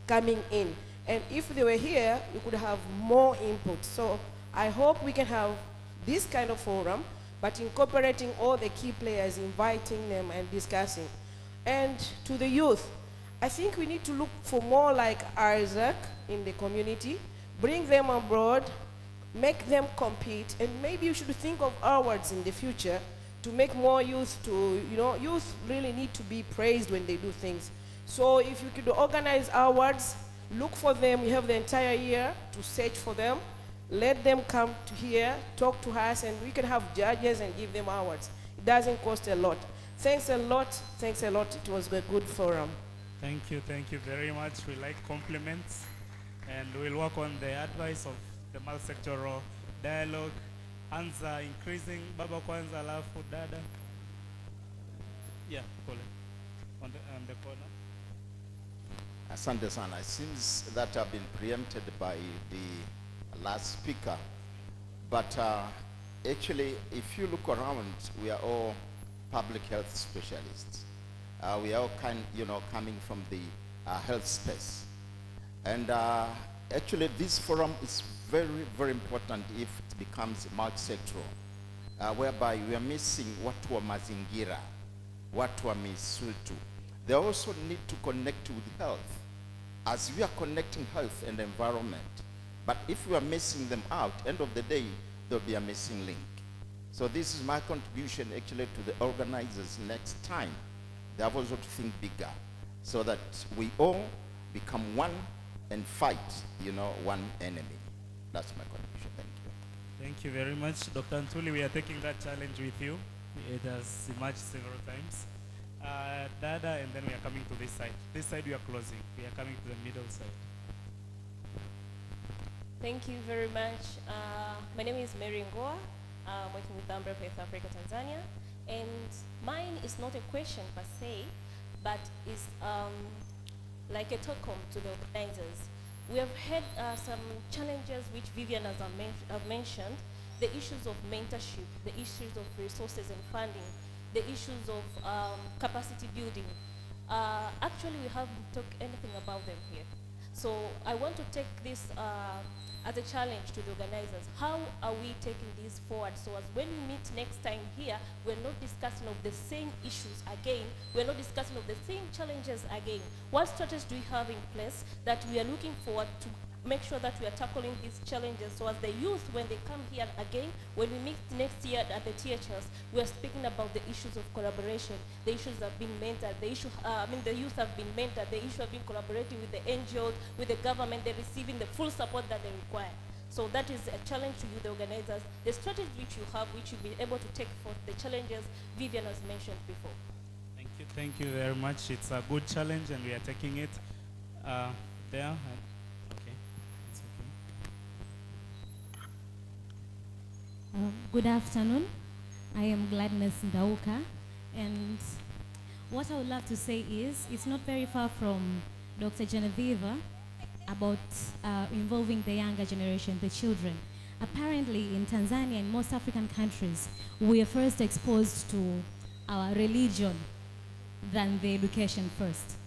coming in. And if they were here, you could have more input. So I hope we can have this kind of forum, but incorporating all the key players, inviting them and discussing. And to the youth, I think we need to look for more like Isaac in the community, bring them abroad, make them compete, and maybe you should think of awards in the future to make more youth to, youth really need to be praised when they do things. So if you could organize awards, look for them, you have the entire year to search for them, let them come to here, talk to us, and we can have judges and give them awards. It doesn't cost a lot. Thanks a lot, it was a good forum. Thank you very much. We like compliments, and we'll work on the advice of the multi-sectoral dialogue. Hands are increasing. Baba kwanza alafu dada. Yeah, Kole. On the corner. Asante sana. It seems that have been preempted by the last speaker. But actually, if you look around, we are all public health specialists. We are all coming from the health space. And actually, this forum is very, very important if it becomes multi-sectoral, whereby we are missing watu wa mazingira, watu wa misutu. They also need to connect with health, as we are connecting health and environment. But if we are missing them out, end of the day, there'll be a missing link. So this is my contribution actually to the organizers next time. They have also to think bigger, so that we all become one and fight, one enemy. That's my contribution. Thank you. Thank you very much, Dr. Ntuli. We are taking that challenge with you. It has emerged several times. Dada, and then we are coming to this side. This side we are closing. We are coming to the middle side. Thank you very much. My name is Mary Ngoa. I'm working with Umbrella Health Africa Tanzania. And mine is not a question per se, but is like a talk home to the organizers. We have had some challenges which Vivian has mentioned, the issues of mentorship, the issues of resources and funding, the issues of capacity building. Actually, we haven't talked anything about them here. So I want to take this as a challenge to the organizers. How are we taking this forward so as when we meet next time here, we're not discussing of the same issues again, we're not discussing of the same challenges again. What strategies do we have in place that we are looking forward to make sure that we are tackling these challenges so as the youth, when they come here again, when we meet next year at the THS, we are speaking about the issues of collaboration, the issues have been mentored, the issue, the youth have been mentored, the issue of being collaborating with the NGOs, with the government, they're receiving the full support that they require. So that is a challenge to you, the organizers. The strategy which you have, which you'll be able to take for the challenges Vivian has mentioned before. Thank you very much. It's a good challenge and we are taking it there. Good afternoon. I am Gladness Ndauka, and what I would love to say is it's not very far from Dr. Genevieve about involving the younger generation, the children. Apparently in Tanzania and most African countries, we are first exposed to our religion than the education first.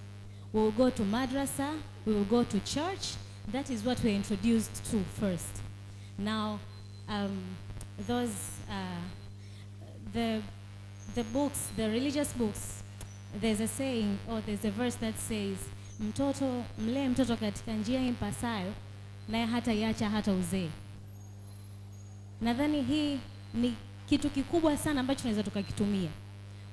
We will go to madrasa, we will go to church. That is what we're introduced to first. Now, the books, the religious books, there's a saying, or there's a verse that says, mtoto mlee mtoto katika njia impasayo naye hata iacha hata uzee. Nadhani hii ni kitu kikubwa sana ambacho tunaweza tukakitumia.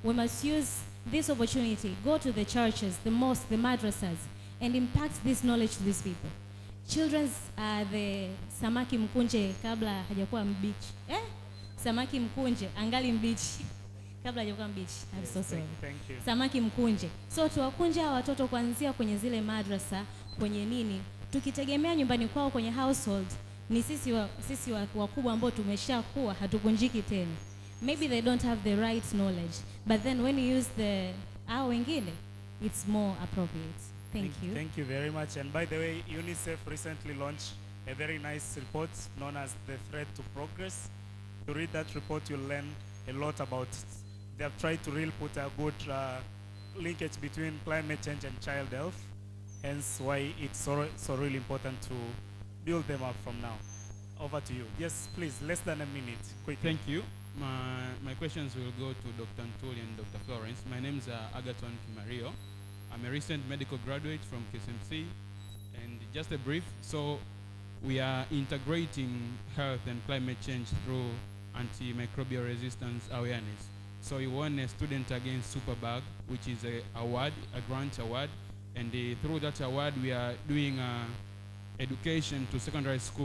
We must use this opportunity, go to the churches, the mosques, the madrasas, and impact this knowledge to these people. Children's the samaki mkunje kabla hajakuwa mbichi. Samaki mkunje angali mbichi kabla hajakuwa mbichi. I'm so sorry. Thank you. Samaki mkunje. So tuwakunje hawa watoto kuanzia kwenye zile madrasa, kwenye nini, tukitegemea nyumbani kwao kwenye household, ni sisi wakubwa ambao tumeshakuwa hatukunjiki tena. Maybe they don't have the right knowledge, but then when you use hao wengine, it's more appropriate. Thank you. Thank you very much. And by the way, UNICEF recently launched a very nice report known as The Threat to Progress. To read that report, you'll learn a lot about it. They have tried to really put a good linkage between climate change and child health, hence why it's so really important to build them up from now. Over to you. Yes, please, less than a minute. Quickly. Thank you. My questions will go to Dr. Ntuli and Dr. Florence. My name is Agaton Kimario. I'm a recent medical graduate from KSMC, and just a brief. So we are integrating health and climate change through antimicrobial resistance awareness. So we won a Student Against Superbug, which is a grant award, and through that award we are doing education to secondary school